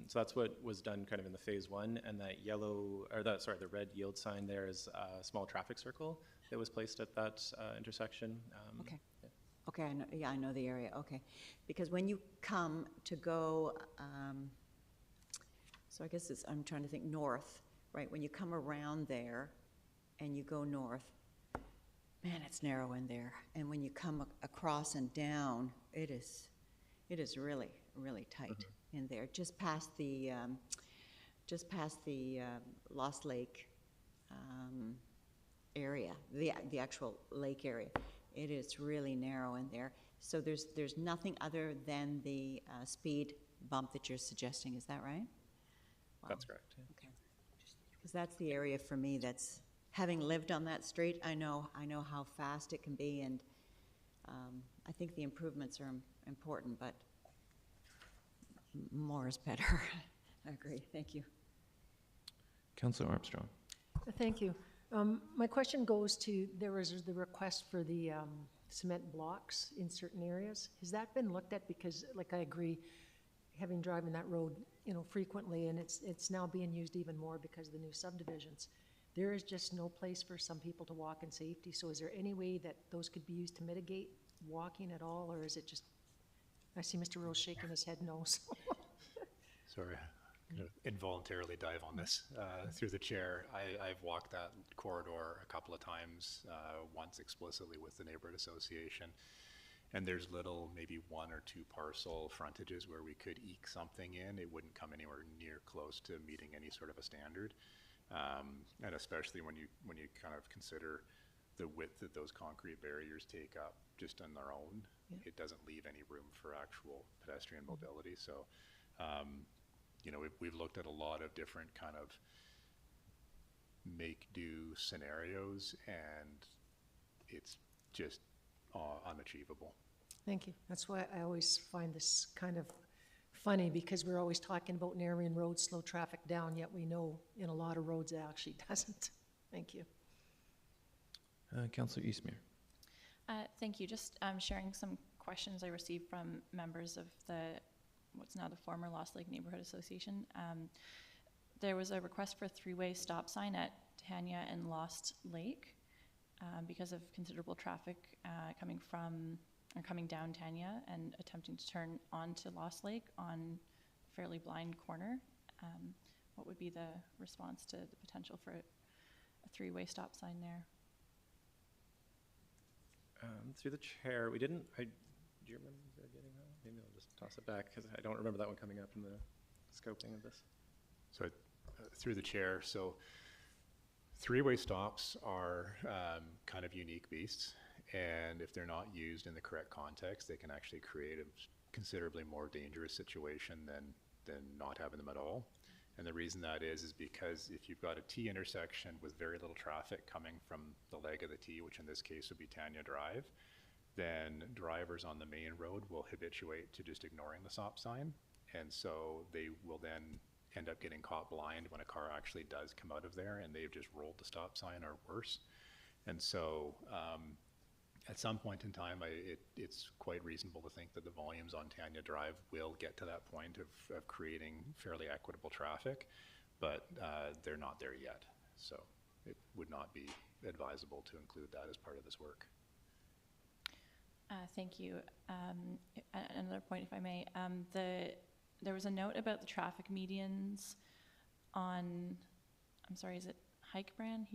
So that's what was done kind of in the phase 1, and that yellow, or that, sorry, the red yield sign there is a small traffic circle that was placed at that intersection. Okay. Yeah. Okay, I know the area, okay. Because when you come to go, so I guess I'm trying to think north, right? When you come around there and you go north, man, it's narrow in there. And when you come across and down, it is really, really tight in there. Just past the Lost Lake area, the actual lake area. It is really narrow in there. So there's nothing other than the speed bump that you're suggesting. Is that right? Wow. That's correct. Yeah. Okay. Because that's the area for me that's, having lived on that street, I know how fast it can be, and I think the improvements are important, but more is better. I agree. Thank you. Councilor Armstrong? Thank you. My question goes to, there was the request for the cement blocks in certain areas. Has that been looked at? Because, like, I agree, having driven that road, you know, frequently, and it's now being used even more because of the new subdivisions. There is just no place for some people to walk in safety. So is there any way that those could be used to mitigate walking at all, or is it just, I see Mr. Rose shaking his head no, so. Sorry, I'm going to involuntarily dive on this through the chair. I've walked that corridor a couple of times, once explicitly with the neighborhood association. And there's little, maybe 1 or 2 parcel frontages where we could eke something in. It wouldn't come anywhere near close to meeting any sort of a standard. And especially when you kind of consider the width that those concrete barriers take up just on their own, it doesn't leave any room for actual pedestrian mobility. So, you know, we've looked at a lot of different kind of make-do scenarios, and it's just unachievable. Thank you. That's why I always find this kind of funny, because we're always talking about narrowing roads, slow traffic down, yet we know in a lot of roads it actually doesn't. Thank you. Councillor Eastmere. Thank you. Just sharing some questions I received from members of what's now the former Lost Lake Neighborhood Association. There was a request for a 3-way stop sign at Tanya and Lost Lake because of considerable traffic coming down Tanya and attempting to turn onto Lost Lake on a fairly blind corner. What would be the response to the potential for a 3-way stop sign there? Through the chair, we didn't, do you remember getting that? Maybe I'll just toss it back because I don't remember that one coming up in the scoping of this. So through the chair, so 3-way stops are kind of unique beasts, and if they're not used in the correct context, they can actually create a considerably more dangerous situation than not having them at all. And the reason that is because if you've got a T intersection with very little traffic coming from the leg of the T, which in this case would be Tanya Drive, then drivers on the main road will habituate to just ignoring the stop sign. And so they will then end up getting caught blind when a car actually does come out of there and they've just rolled the stop sign or worse. And so at some point in time, it's quite reasonable to think that the volumes on Tanya Drive will get to that point of creating fairly equitable traffic, but they're not there yet. So it would not be advisable to include that as part of this work. Thank you. Another point, if I may. There was a note about the traffic medians on, I'm sorry, is it Hikebran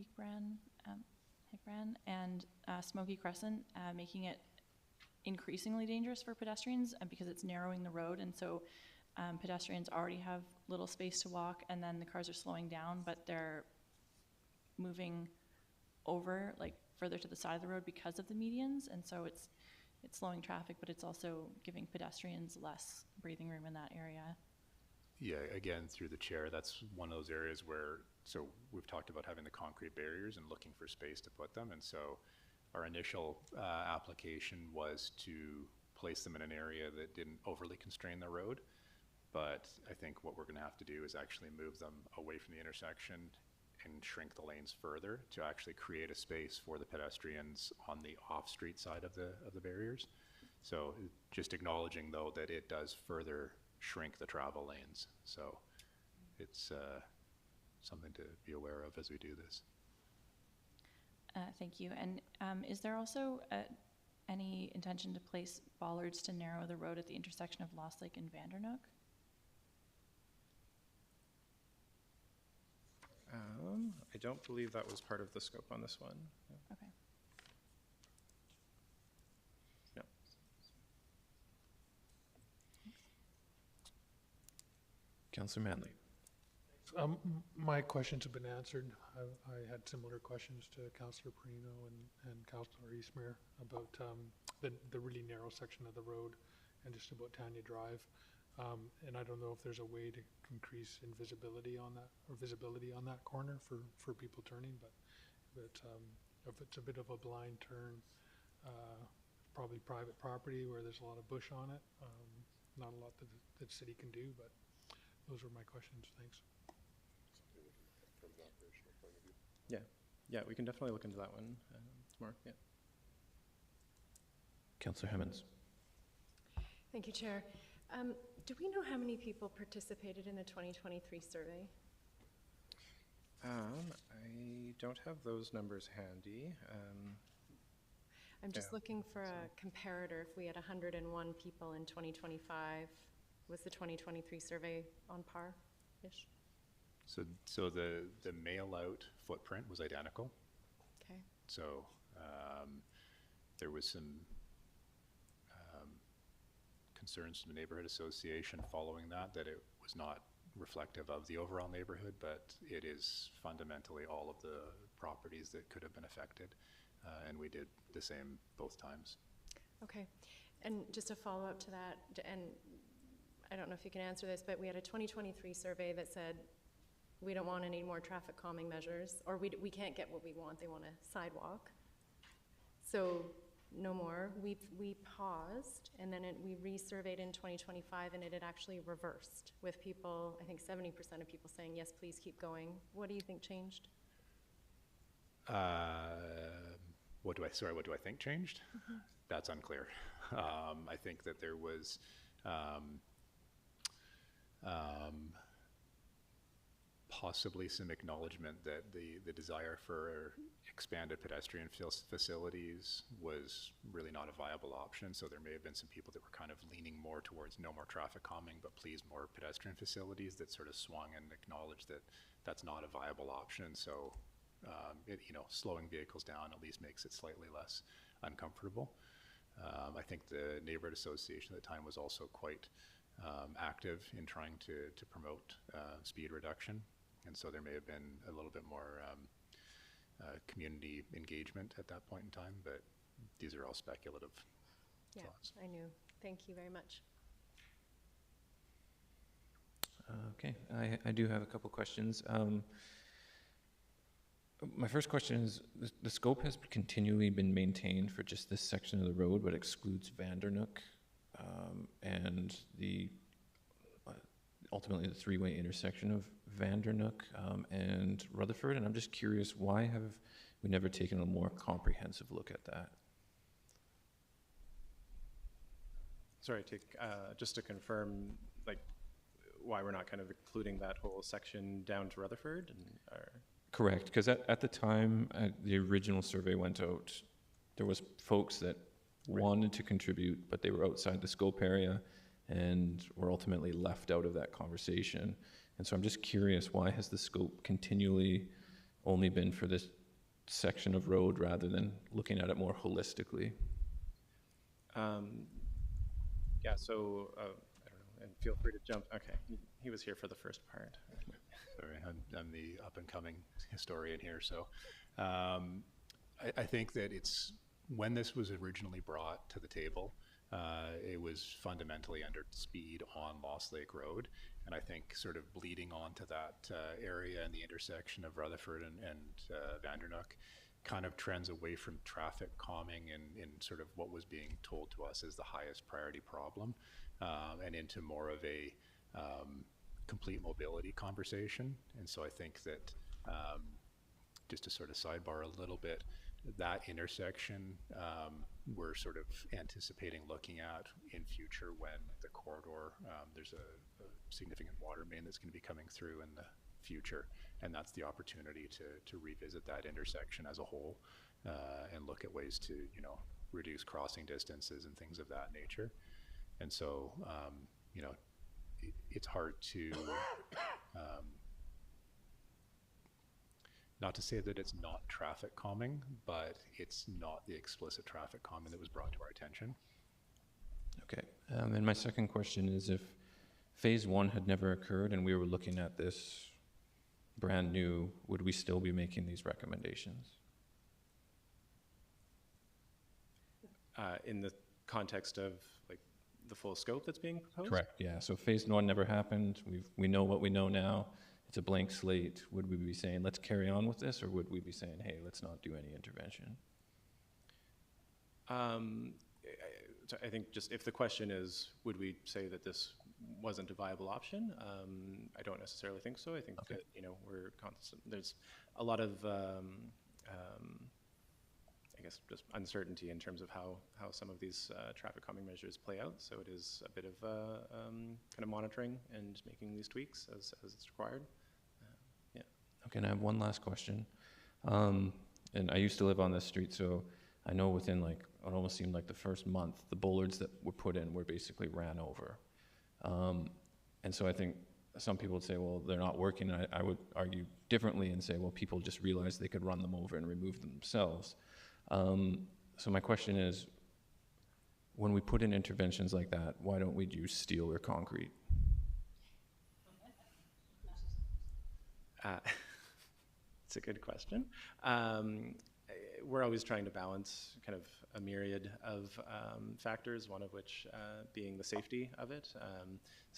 and Smoky Crescent, making it increasingly dangerous for pedestrians because it's narrowing the road, and so pedestrians already have little space to walk, and then the cars are slowing down, but they're moving over, like, further to the side of the road because of the medians, and so it's slowing traffic, but it's also giving pedestrians less breathing room in that area. Yeah, again, through the chair, that's one of those areas where, so we've talked about having the concrete barriers and looking for space to put them. And so our initial application was to place them in an area that didn't overly constrain the road. But I think what we're going to have to do is actually move them away from the intersection and shrink the lanes further to actually create a space for the pedestrians on the off-street side of the barriers. So just acknowledging, though, that it does further shrink the travel lanes. So it's something to be aware of as we do this. Thank you. And is there also any intention to place bollards to narrow the road at the intersection of Lost Lake and Vandernook? I don't believe that was part of the scope on this one. No. Okay. No. Councillor Manley. My questions have been answered. I had similar questions to Councillor Perino and Councillor Eastmere about the really narrow section of the road and just about Tanya Drive. And I don't know if there's a way to increase invisibility on that, or visibility on that corner for people turning, but if it's a bit of a blind turn, probably private property where there's a lot of bush on it. Not a lot that the city can do, but those were my questions. Thanks. From an operational point of view. Yeah. Yeah, we can definitely look into that one tomorrow, yeah. Councillor Hemmons. Thank you, Chair. Do we know how many people participated in the 2023 survey? I don't have those numbers handy. I'm just Yeah, looking for a comparator. If we had 101 people in 2025, was the 2023 survey on par-ish? So the mail-out footprint was identical. Okay. So there was some concerns from the neighborhood association following that it was not reflective of the overall neighborhood, but it is fundamentally all of the properties that could have been affected. And we did the same both times. Okay. And just a follow-up to that, and I don't know if you can answer this, but we had a 2023 survey that said we don't want any more traffic calming measures, or we can't get what we want. They want a sidewalk. So no more. We paused, and then we resurveyed in 2025, and it had actually reversed with people, I think 70% of people saying, yes, please keep going. What do you think changed? What do I think changed? Mm-hmm. That's unclear. I think that there was possibly some acknowledgement that the desire for expanded pedestrian facilities was really not a viable option. So there may have been some people that were kind of leaning more towards no more traffic calming, but please more pedestrian facilities, that sort of swung and acknowledged that that's not a viable option. So slowing vehicles down at least makes it slightly less uncomfortable. I think the neighborhood association at the time was also quite active in trying to promote speed reduction. And so there may have been a little bit more community engagement at that point in time, but these are all speculative thoughts. I knew. Thank you very much. Okay, I do have a couple questions. My first question is, the scope has continually been maintained for just this section of the road, but excludes Vandernook and ultimately the three-way intersection of Vandernook and Rutherford. And I'm just curious, why have we never taken a more comprehensive look at that? Sorry, just to confirm, like, why we're not kind of including that whole section down to Rutherford? Correct, because at the time the original survey went out, there was folks that wanted to contribute, but they were outside the scope area and were ultimately left out of that conversation. And so I'm just curious, why has the scope continually only been for this section of road rather than looking at it more holistically? Yeah, so I don't know, and feel free to jump. Okay, he was here for the first part. Sorry, I'm the up-and-coming historian here. So I think that it's, when this was originally brought to the table, it was fundamentally under speed on Lost Lake Road. And I think sort of bleeding onto that area and the intersection of Rutherford and Vandernook kind of trends away from traffic calming and sort of what was being told to us as the highest priority problem, and into more of a complete mobility conversation. And so I think that, just to sort of sidebar a little bit, that intersection we're sort of anticipating looking at in future when the corridor, there's a significant water main that's going to be coming through in the future, and that's the opportunity to revisit that intersection as a whole and look at ways to reduce crossing distances and things of that nature. And so it's hard to not to say that it's not traffic calming, but it's not the explicit traffic calming that was brought to our attention. Okay, and my second question is, if phase one had never occurred and we were looking at this brand new, would we still be making these recommendations? In the context of like the full scope that's being proposed? Correct, yeah. So phase one never happened. We know what we know now. It's a blank slate. Would we be saying, let's carry on with this, or would we be saying, hey, let's not do any intervention? I think just if the question is, would we say that this wasn't a viable option? I don't necessarily think so. I think that, we're constant. There's a lot of I guess just uncertainty in terms of how some of these traffic calming measures play out. So it is a bit of kind of monitoring and making these tweaks as it's required. Yeah. Okay, and I have one last question. And I used to live on this street, so I know within like, it almost seemed like the first month, the bollards that were put in were basically ran over. And so I think some people would say, well, they're not working. I would argue differently and say, well, people just realized they could run them over and remove them themselves. So my question is, when we put in interventions like that, why don't we use steel or concrete? It's a good question. We're always trying to balance kind of a myriad of factors, one of which being the safety of it.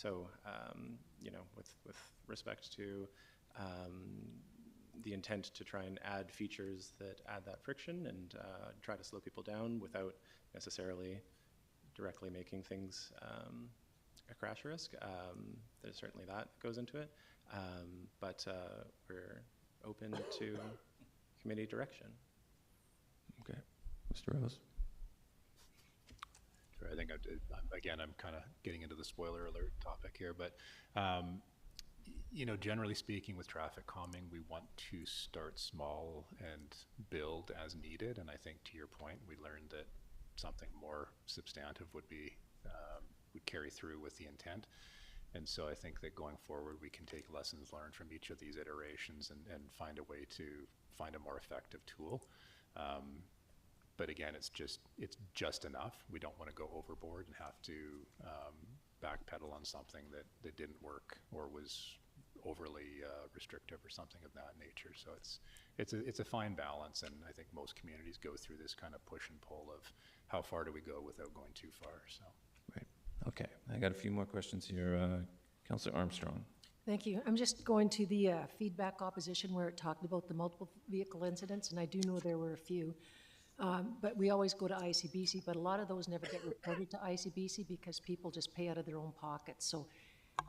You know, with respect to the intent to try and add features that add that friction and try to slow people down without necessarily directly making things a crash risk. There's certainly that goes into it, but we're open to committee direction. Okay, Mr. Rose. Sure, I think, again, I'm kind of getting into the spoiler alert topic here, but you know, generally speaking with traffic calming, we want to start small and build as needed. And I think to your point, we learned that something more substantive would carry through with the intent. And so I think that going forward, we can take lessons learned from each of these iterations and find a way to find a more effective tool. But again, it's just enough. We don't want to go overboard and have to backpedal on something that didn't work or was overly restrictive or something of that nature. So it's a fine balance, and I think most communities go through this kind of push and pull of how far do we go without going too far. So. Right. Okay. I got a few more questions here. Councillor Armstrong. Thank you. I'm just going to the feedback opposition where it talked about the multiple vehicle incidents, and I do know there were a few. But we always go to ICBC, but a lot of those never get reported to ICBC because people just pay out of their own pockets. So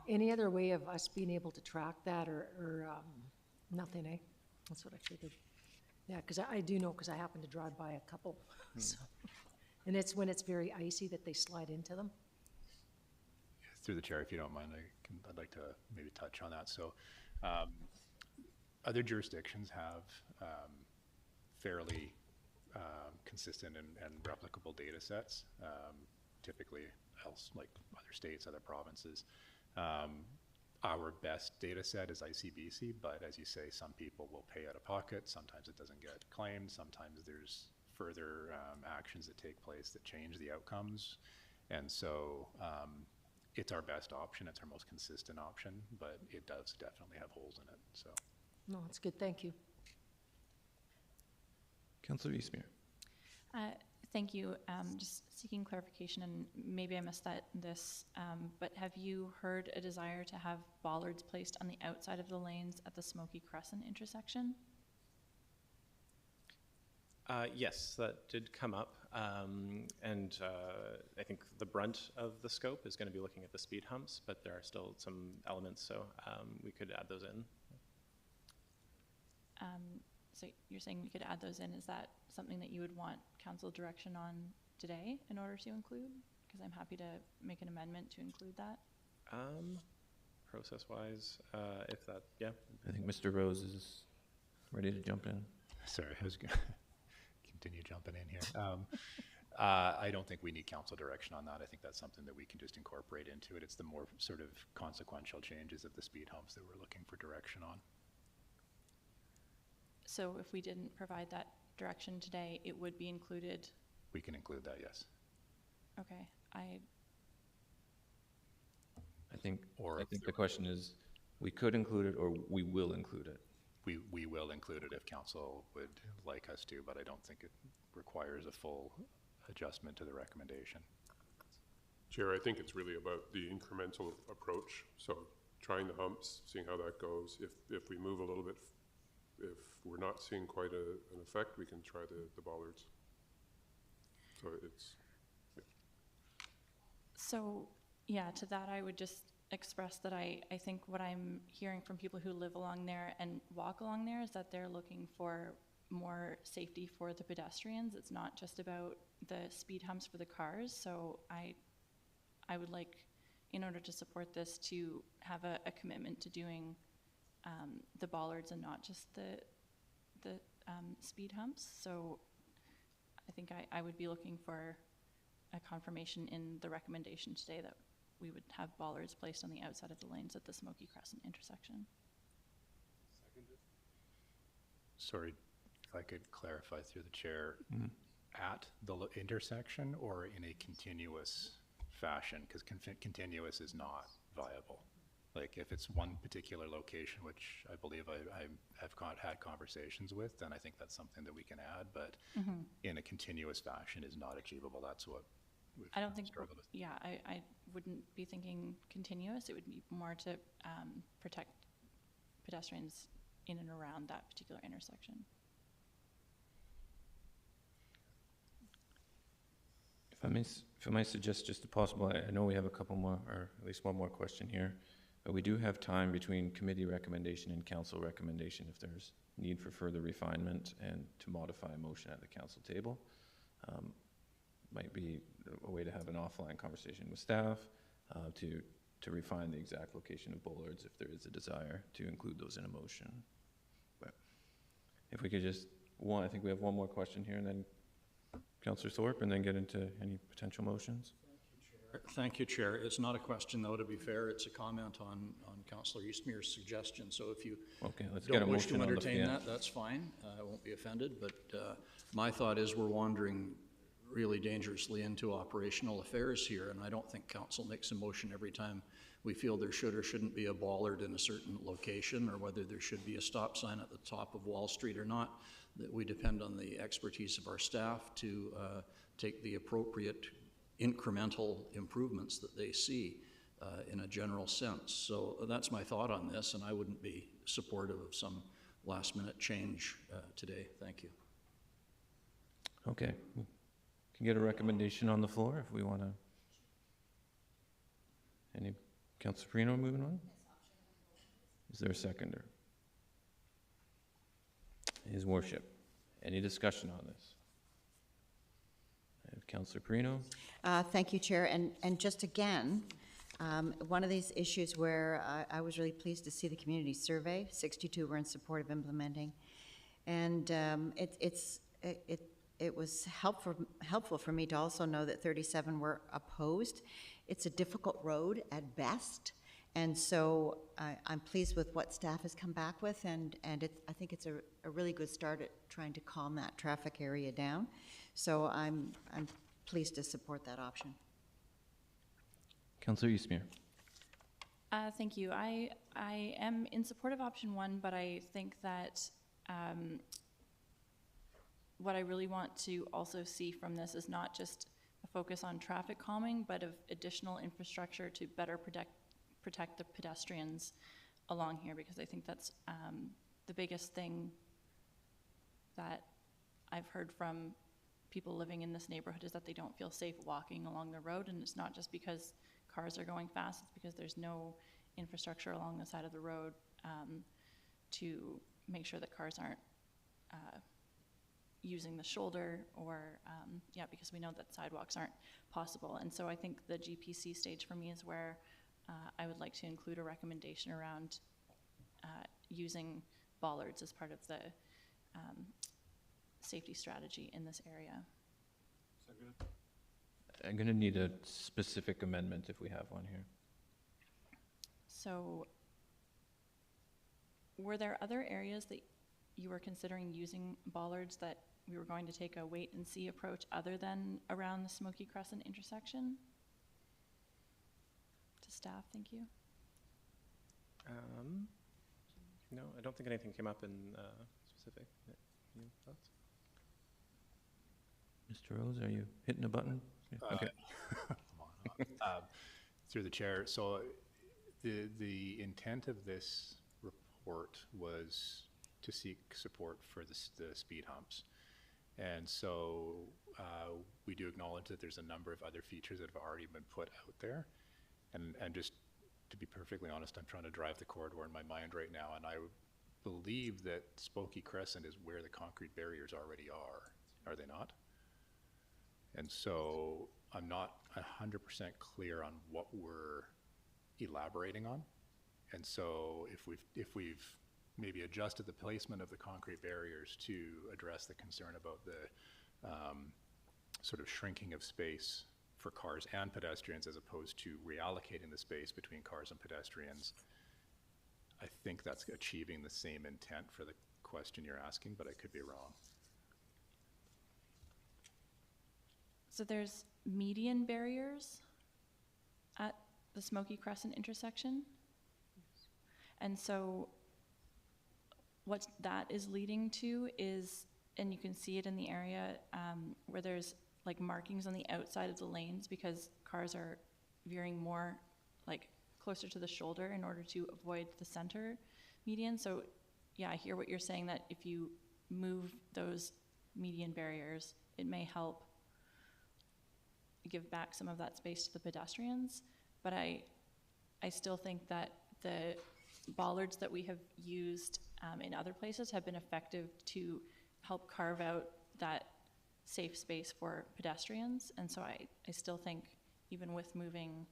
any other way of us being able to track that or nothing, eh? That's what I figured. Yeah, because I do know because I happen to drive by a couple. So. And it's when it's very icy that they slide into them. Through the chair, if you don't mind, I'd like to maybe touch on that. So other jurisdictions have fairly consistent and replicable data sets, typically like other states, other provinces. Our best data set is ICBC, but as you say, some people will pay out of pocket. Sometimes it doesn't get claimed. Sometimes there's further actions that take place that change the outcomes. And so it's our best option. It's our most consistent option, but it does definitely have holes in it. So. No, it's good. Thank you. Councillor Eastmere. Thank you. Just seeking clarification, and maybe I missed this, but have you heard a desire to have bollards placed on the outside of the lanes at the Smoky Crescent intersection? Yes, that did come up, and I think the brunt of the scope is going to be looking at the speed humps, but there are still some elements, so we could add those in. So you're saying we could add those in. Is that something that you would want council direction on today in order to include? Because I'm happy to make an amendment to include that. Process-wise, if that, yeah. I think Mr. Rose is ready to jump in. Sorry, I was going to continue jumping in here. I don't think we need council direction on that. I think that's something that we can just incorporate into it. It's the more sort of consequential changes of the speed humps that we're looking for direction on. So if we didn't provide that direction today, it would be included? We can include that, yes. Okay. I think the question is, we could include it or we will include it. We will include it if council would like us to, but I don't think it requires a full adjustment to the recommendation. Chair, I think it's really about the incremental approach. So trying the humps, seeing how that goes. If we move a little bit, if we're not seeing quite an effect, we can try the bollards. So it's, yeah. So, yeah, to that I would just express that I think what I'm hearing from people who live along there and walk along there is that they're looking for more safety for the pedestrians. It's not just about the speed humps for the cars. So I would like, in order to support this, to have a commitment to doing the bollards and not just the speed humps. So I think I would be looking for a confirmation in the recommendation today that we would have bollards placed on the outside of the lanes at the Smoky Crescent intersection. Sorry, if I could clarify through the chair, at the intersection or in a continuous fashion? Because continuous is not viable. Like if it's one particular location, which I believe I have had conversations with, then I think that's something that we can add, but in a continuous fashion is not achievable. That's what we've I don't think, struggled with. yeah, I wouldn't be thinking continuous. It would be more to protect pedestrians in and around that particular intersection. If I may suggest just a possible, I know we have a couple more, or at least one more question here, but we do have time between committee recommendation and council recommendation if there's need for further refinement and to modify a motion at the council table. Might be a way to have an offline conversation with staff to refine the exact location of bollards if there is a desire to include those in a motion. But if we could just, I think we have one more question here, and then Councillor Thorpe, and then get into any potential motions. Thank you, Chair. It's not a question, though, to be fair. It's a comment on Councillor Eastmere's suggestion. So if you don't wish to entertain that, that's fine. I won't be offended. But my thought is we're wandering really dangerously into operational affairs here, and I don't think council makes a motion every time we feel there should or shouldn't be a bollard in a certain location, or whether there should be a stop sign at the top of Wall Street or not. That we depend on the expertise of our staff to take the appropriate incremental improvements that they see in a general sense. So that's my thought on this, and I wouldn't be supportive of some last-minute change today. Thank you. Okay. Can get a recommendation on the floor if we want to. Any, Councillor Perino moving on? Is there a seconder? His worship. Any discussion on this? Councillor Perino? Thank you, Chair. And just again, one of these issues where I was really pleased to see the community survey, 62 were in support of implementing. And it was helpful for me to also know that 37 were opposed. It's a difficult road at best. And so I'm pleased with what staff has come back with, and I think it's a really good start at trying to calm that traffic area down. So I'm pleased to support that option. Councillor Eastmere. Thank you. I am in support of option 1, but I think that what I really want to also see from this is not just a focus on traffic calming, but of additional infrastructure to better protect the pedestrians along here, because I think that's the biggest thing that I've heard from people living in this neighborhood is that they don't feel safe walking along the road. And it's not just because cars are going fast, it's because there's no infrastructure along the side of the road to make sure that cars aren't using the shoulder, or because we know that sidewalks aren't possible. And so I think the GPC stage for me is where I would like to include a recommendation around using bollards as part of the safety strategy in this area. I'm going to need a specific amendment if we have one here. So were there other areas that you were considering using bollards that we were going to take a wait and see approach other than around the Smoky Crescent intersection? To staff, thank you. No, I don't think anything came up in specific. Any thoughts? Mr. Rose, are you hitting a button? Yeah, okay. Through the chair. So the intent of this report was to seek support for the speed humps. And so we do acknowledge that there's a number of other features that have already been put out there. And just to be perfectly honest, I'm trying to drive the corridor in my mind right now, and believe that Spokey Crescent is where the concrete barriers already are they not? And so I'm not 100% clear on what we're elaborating on. And so if we've maybe adjusted the placement of the concrete barriers to address the concern about the sort of shrinking of space for cars and pedestrians as opposed to reallocating the space between cars and pedestrians, I think that's achieving the same intent for the question you're asking, but I could be wrong. So there's median barriers at the Smoky Crescent intersection. And so what that is leading to is, and you can see it in the area where there's like markings on the outside of the lanes because cars are veering more like closer to the shoulder in order to avoid the center median. So yeah, I hear what you're saying, that if you move those median barriers, it may help give back some of that space to the pedestrians. But I still think that the bollards that we have used in other places have been effective to help carve out that safe space for pedestrians. And so I still think even with moving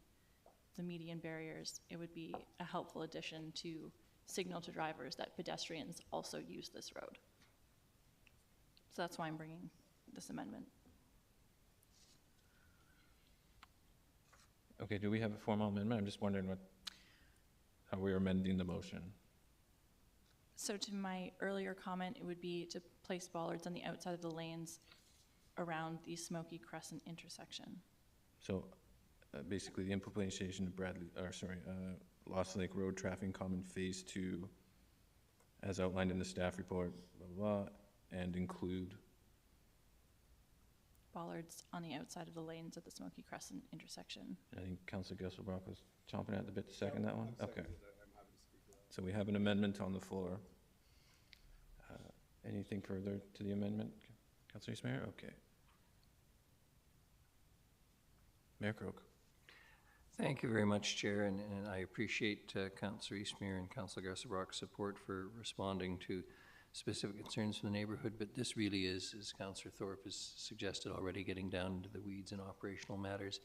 the median barriers, it would be a helpful addition to signal to drivers that pedestrians also use this road. So that's why I'm bringing this amendment. Okay, do we have a formal amendment? I'm just wondering how we're amending the motion. So to my earlier comment, it would be to place bollards on the outside of the lanes around the Smoky Crescent intersection. So basically the implementation of Lost Lake Road Traffic Common Phase 2 as outlined in the staff report, blah, blah, blah, and include bollards on the outside of the lanes at the Smoky Crescent intersection. I think Councilor Gesselbrock was chomping at the bit to second that one? Okay. So we have an amendment on the floor. Anything further to the amendment, Councilor Eastmeyer? Okay. Mayor Croak. Thank you very much, Chair, and I appreciate Councilor Eastmeyer and Councilor Gesselbrock's support for responding to specific concerns for the neighborhood, but this really is, as Councillor Thorpe has suggested already, getting down into the weeds and operational matters.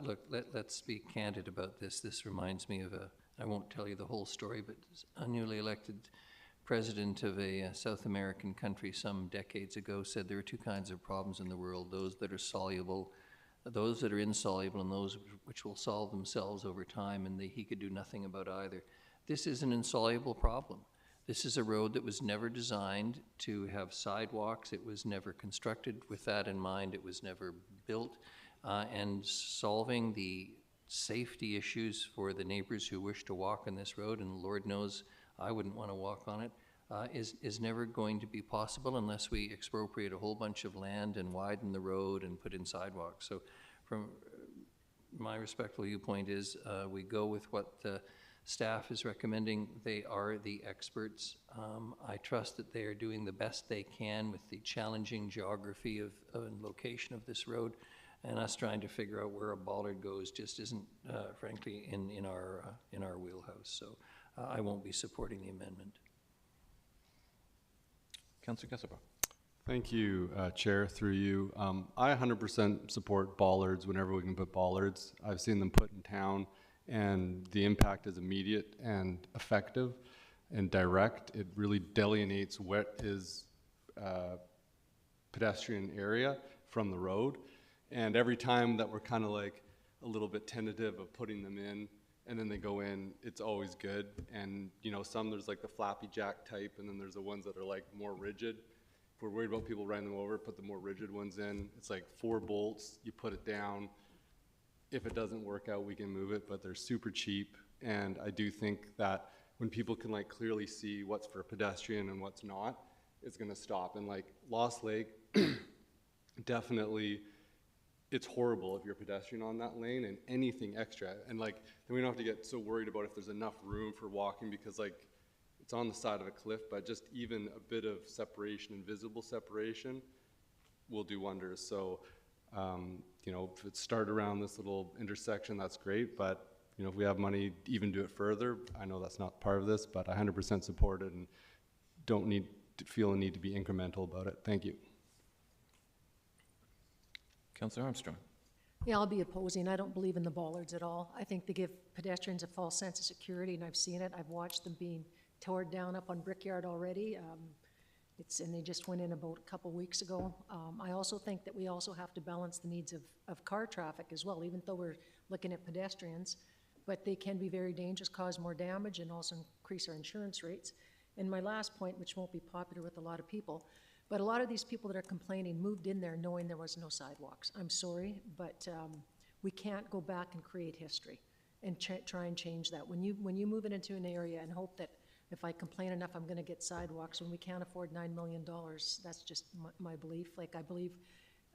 Look, let's be candid about this. This reminds me of I won't tell you the whole story, but a newly elected president of a South American country some decades ago said there are two kinds of problems in the world, those that are soluble, those that are insoluble, and those which will solve themselves over time, and he could do nothing about either. This is an insoluble problem. This is a road that was never designed to have sidewalks. It was never constructed with that in mind. It was never built. And solving the safety issues for the neighbors who wish to walk on this road, and Lord knows I wouldn't want to walk on it, is never going to be possible unless we expropriate a whole bunch of land and widen the road and put in sidewalks. So from my respectful viewpoint is we go with what the staff is recommending. They are the experts. I trust that they are doing the best they can with the challenging geography of and location of this road, and us trying to figure out where a bollard goes just isn't, frankly, in our wheelhouse. So I won't be supporting the amendment. Councilor Gesselbrock. Thank you, Chair, through you. I 100% support bollards whenever we can put bollards. I've seen them put in town, and the impact is immediate and effective and direct. It really delineates what is pedestrian area from the road. And every time that we're kind of like a little bit tentative of putting them in, and then they go in, it's always good. And you know, there's like the flappy jack type, and then there's the ones that are like more rigid. If we're worried about people riding them over, put the more rigid ones in. It's like 4 bolts, you put it down. If it doesn't work out, we can move it, but they're super cheap. And I do think that when people can like clearly see what's for a pedestrian and what's not, it's gonna stop. And like Lost Lake, definitely, it's horrible if you're a pedestrian on that lane and anything extra. And like, then we don't have to get so worried about if there's enough room for walking, because like, it's on the side of a cliff, but just even a bit of separation and visible separation will do wonders. So, you know, if it started around this little intersection, that's great, but you know, if we have money, even do it further. I know that's not part of this, but I 100% support it, and don't feel a need to be incremental about it. Thank you. Councillor Armstrong. Yeah, I'll be opposing. I don't believe in the bollards at all. I think they give pedestrians a false sense of security, and I've seen it. I've watched them being torn down up on Brickyard already. And they just went in about a couple weeks ago. I also think that we also have to balance the needs of car traffic as well, even though we're looking at pedestrians. But they can be very dangerous, cause more damage, and also increase our insurance rates. And my last point, which won't be popular with a lot of people, but a lot of these people that are complaining moved in there knowing there was no sidewalks. I'm sorry, but we can't go back and create history and try and change that. When you move it into an area and hope that if I complain enough, I'm gonna get sidewalks, when we can't afford $9 million, that's just my belief. Like, I believe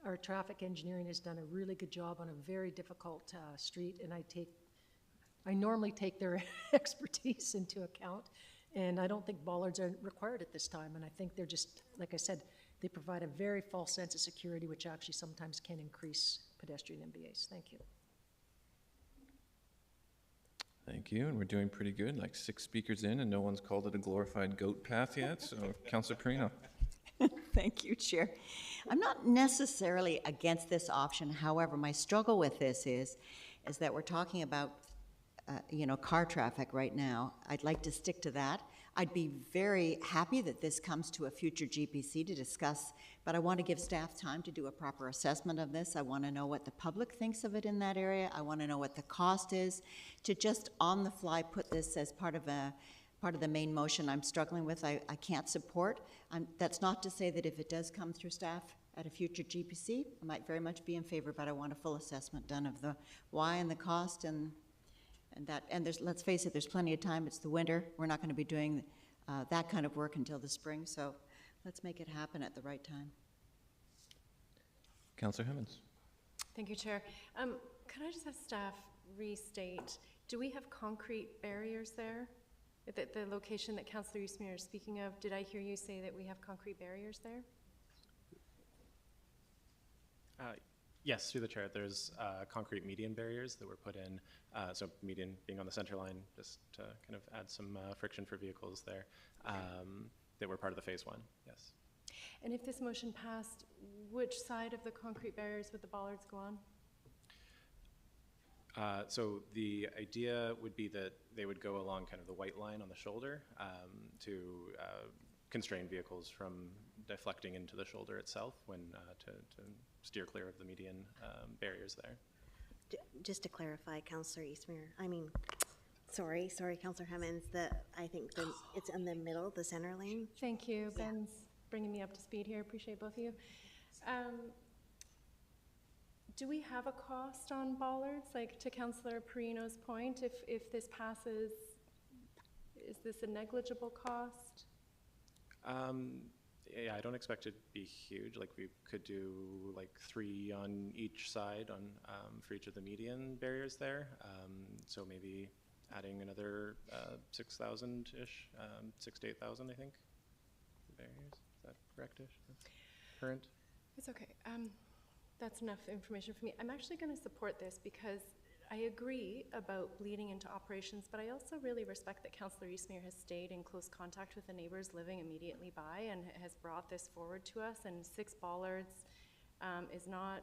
our traffic engineering has done a really good job on a very difficult street, and I normally take their expertise into account, and I don't think bollards are required at this time, and I think they're just, like I said, they provide a very false sense of security, which actually sometimes can increase pedestrian MVAs. Thank you. Thank you, and we're doing pretty good, like 6 speakers in, and no one's called it a glorified goat path yet, so Councillor Perino. Thank you, Chair. I'm not necessarily against this option. However, my struggle with this is that we're talking about car traffic right now. I'd like to stick to that. I'd be very happy that this comes to a future GPC to discuss, but I want to give staff time to do a proper assessment of this. I want to know what the public thinks of it in that area. I want to know what the cost is. To just on the fly put this as part of the main motion I'm struggling with, I can't support. That's not to say that if it does come through staff at a future GPC, I might very much be in favor, but I want a full assessment done of the why and the cost and let's face it, there's plenty of time. It's the winter. We're not going to be doing that kind of work until the spring, so let's make it happen at the right time. Councillor Hemmens. Thank you, Chair. Could I just have staff restate, do we have concrete barriers there? At the location that Councillor Eastmere is speaking of, did I hear you say that we have concrete barriers there? Yes, through the chair. There's concrete median barriers that were put in, so median being on the center line, just to kind of add some friction for vehicles there, that were part of the phase 1, yes. And if this motion passed, which side of the concrete barriers would the bollards go on? So the idea would be that they would go along kind of the white line on the shoulder to constrain vehicles from deflecting into the shoulder itself when to steer clear of the median barriers there. Just to clarify, Councillor Eastmere, sorry, Councillor Hemmens, I think it's in the middle, the center lane. Thank you. Ben's bringing me up to speed here. Appreciate both of you. Do we have a cost on bollards? Like, to Councillor Perino's point, if this passes, is this a negligible cost? Yeah, I don't expect it to be huge. Like, we could do like 3 on each side for each of the median barriers there. So maybe adding another 6,000-ish, 6,000 to 8,000, I think, barriers. Is that correct-ish? Current? It's okay. That's enough information for me. I'm actually going to support this because I agree about bleeding into operations, but I also really respect that Councillor Eastmere has stayed in close contact with the neighbors living immediately by and has brought this forward to us. And 6 bollards is not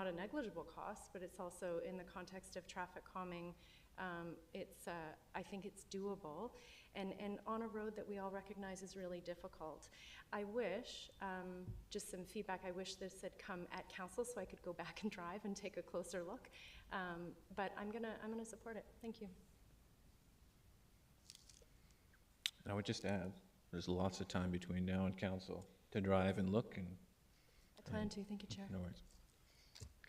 a negligible cost, but it's also in the context of traffic calming. I think it's doable, and on a road that we all recognize is really difficult. I wish, just some feedback, I wish this had come at council so I could go back and drive and take a closer look. But I'm gonna support it. Thank you. I would just add, there's lots of time between now and council to drive and look and. I plan to. Thank you, Chair. No worries.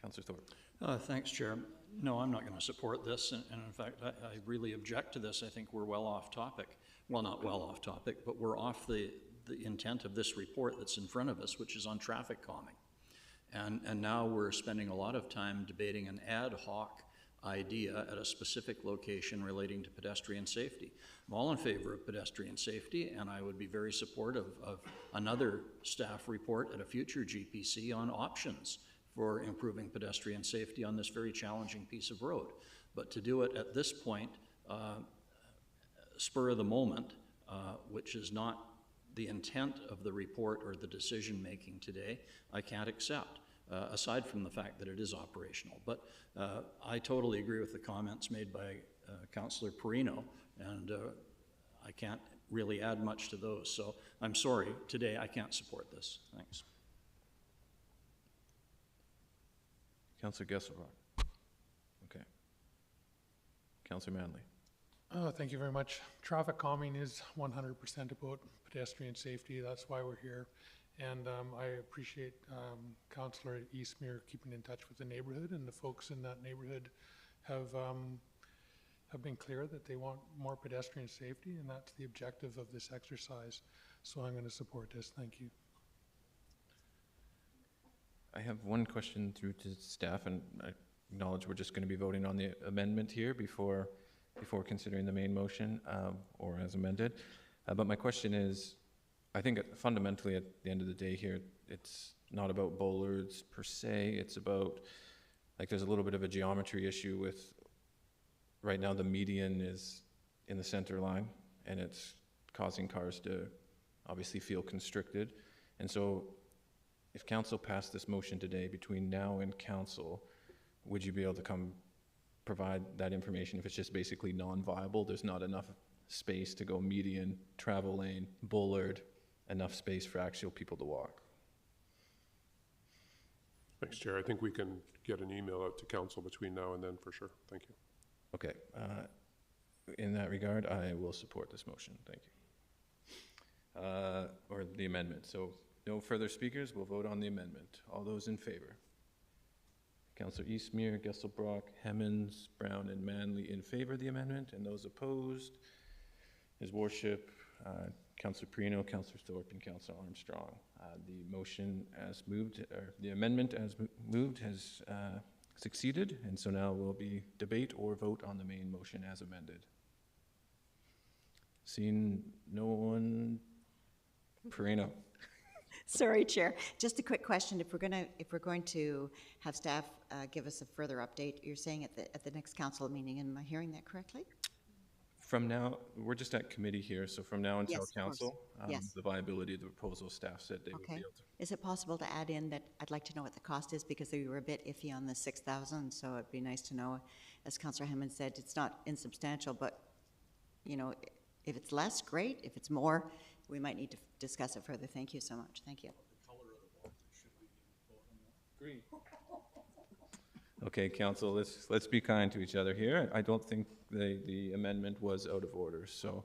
Councillor Thorpe. Thanks, Chair. No, I'm not going to support this, and in fact, I really object to this. I think we're well off topic. Well, not well off topic, but we're off the intent of this report that's in front of us, which is on traffic calming. And now we're spending a lot of time debating an ad hoc idea at a specific location relating to pedestrian safety. I'm all in favor of pedestrian safety, and I would be very supportive of another staff report at a future GPC on options for improving pedestrian safety on this very challenging piece of road. But to do it at this point, spur of the moment, which is not the intent of the report or the decision-making today, I can't accept, aside from the fact that it is operational. But I totally agree with the comments made by Councillor Perino, and I can't really add much to those. So I'm sorry, today I can't support this. Thanks. Councillor Gesselbach. Okay. Councillor Manley. Thank you very much. Traffic calming is 100% about pedestrian safety. That's why we're here. And I appreciate Councillor Eastmere keeping in touch with the neighborhood, and the folks in that neighborhood have been clear that they want more pedestrian safety, and that's the objective of this exercise. So I'm going to support this. Thank you. I have one question through to staff, and I acknowledge we're just going to be voting on the amendment here before considering the main motion or as amended. But my question is, I think fundamentally at the end of the day here, it's not about bollards per se. It's about, like, there's a little bit of a geometry issue with, right now the median is in the center line, and it's causing cars to obviously feel constricted. And so if council passed this motion today, between now and council, would you be able to provide that information if it's just basically non-viable? There's not enough space to go median, travel lane, bollard, enough space for actual people to walk. Thanks, Chair. I think we can get an email out to council between now and then for sure. Thank you. Okay. In that regard, I will support this motion. Thank you. Or the amendment. So no further speakers. We'll vote on the amendment. All those in favor? Councillor Eastmere, Gesselbrock, Hemmens, Brown, and Manley in favor of the amendment, and those opposed, His Worship, Councillor Perino, Councillor Thorpe, and Councillor Armstrong. The motion as moved, or the amendment as moved has succeeded, and so now will be debate or vote on the main motion as amended. Seeing no one, Perino. Sorry, Chair. Just a quick question. If we're going to have staff give us a further update, you're saying at the next council meeting, am I hearing that correctly? From now, we're just at committee here, so from now until Yes, of course. council, Yes. the viability of the proposal, staff said they would be Okay. able to. Is it possible to add in that I'd like to know what the cost is, because we were a bit iffy on the 6,000, so it'd be nice to know. As Councillor Hammond said, it's not insubstantial, but, you know, if it's less, great. If it's more, we might need to discuss it further. Thank you so much. Thank you. Green. Okay, council, let's be kind to each other here. I don't think the amendment was out of order, so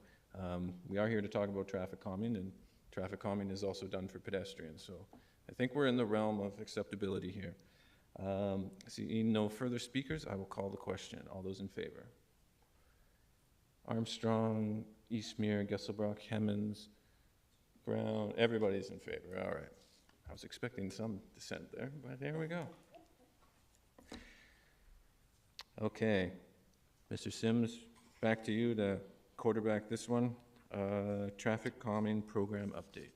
we are here to talk about traffic calming, and traffic calming is also done for pedestrians, so I think we're in the realm of acceptability here. Seeing no further speakers, I will call the question. All those in favor? Armstrong, Eastmere, Gesselbrock, Hemmens, Brown, everybody's in favor. All right. I was expecting some dissent there, but there we go. Okay. Mr. Sims, back to you to quarterback this one. Traffic calming program update.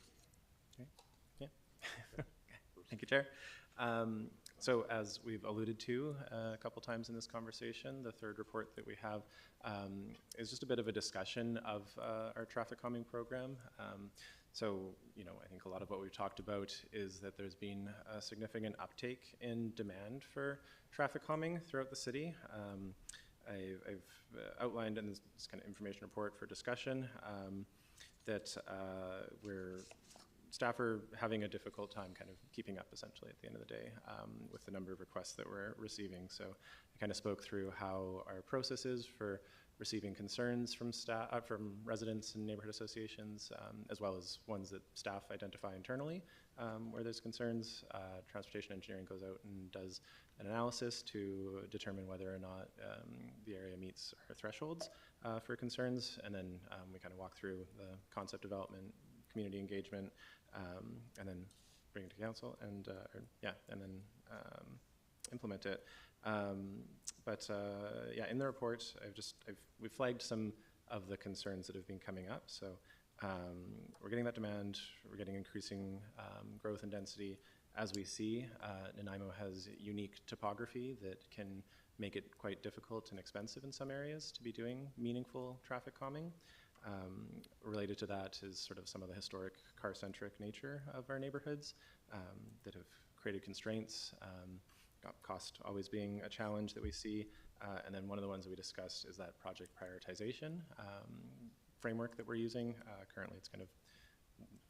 Okay. Yeah. Thank you, Chair. So as we've alluded to a couple times in this conversation, the third report that we have is just a bit of a discussion of our traffic calming program. So, you know, I think a lot of what we've talked about is that there's been a significant uptake in demand for traffic calming throughout the city. I've outlined in this kind of information report for discussion that staff are having a difficult time kind of keeping up essentially at the end of the day with the number of requests that we're receiving. So I kind of spoke through how our process is for receiving concerns from staff, from residents and neighborhood associations, as well as ones that staff identify internally where there's concerns. Transportation engineering goes out and does an analysis to determine whether or not the area meets our thresholds for concerns, and then we kind of walk through the concept development, community engagement, and then bring it to council and then implement it. Yeah, in the report, we flagged some of the concerns that have been coming up. So we're getting that demand, we're getting increasing growth and density. As we see, Nanaimo has unique topography that can make it quite difficult and expensive in some areas to be doing meaningful traffic calming. Related to that is sort of some of the historic car-centric nature of our neighborhoods that have created constraints, cost always being a challenge that we see. And then one of the ones that we discussed is that project prioritization framework that we're using. Currently, it's kind of,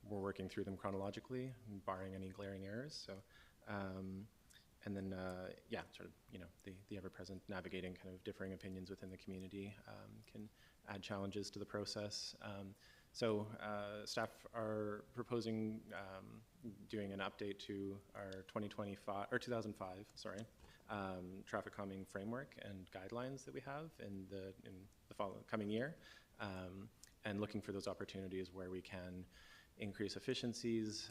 we're working through them chronologically, barring any glaring errors. So, and then, yeah, sort of, you know, the ever-present navigating kind of differing opinions within the community can add challenges to the process. So staff are proposing doing an update to our 2005, sorry, traffic calming framework and guidelines that we have in the coming year, and looking for those opportunities where we can increase efficiencies.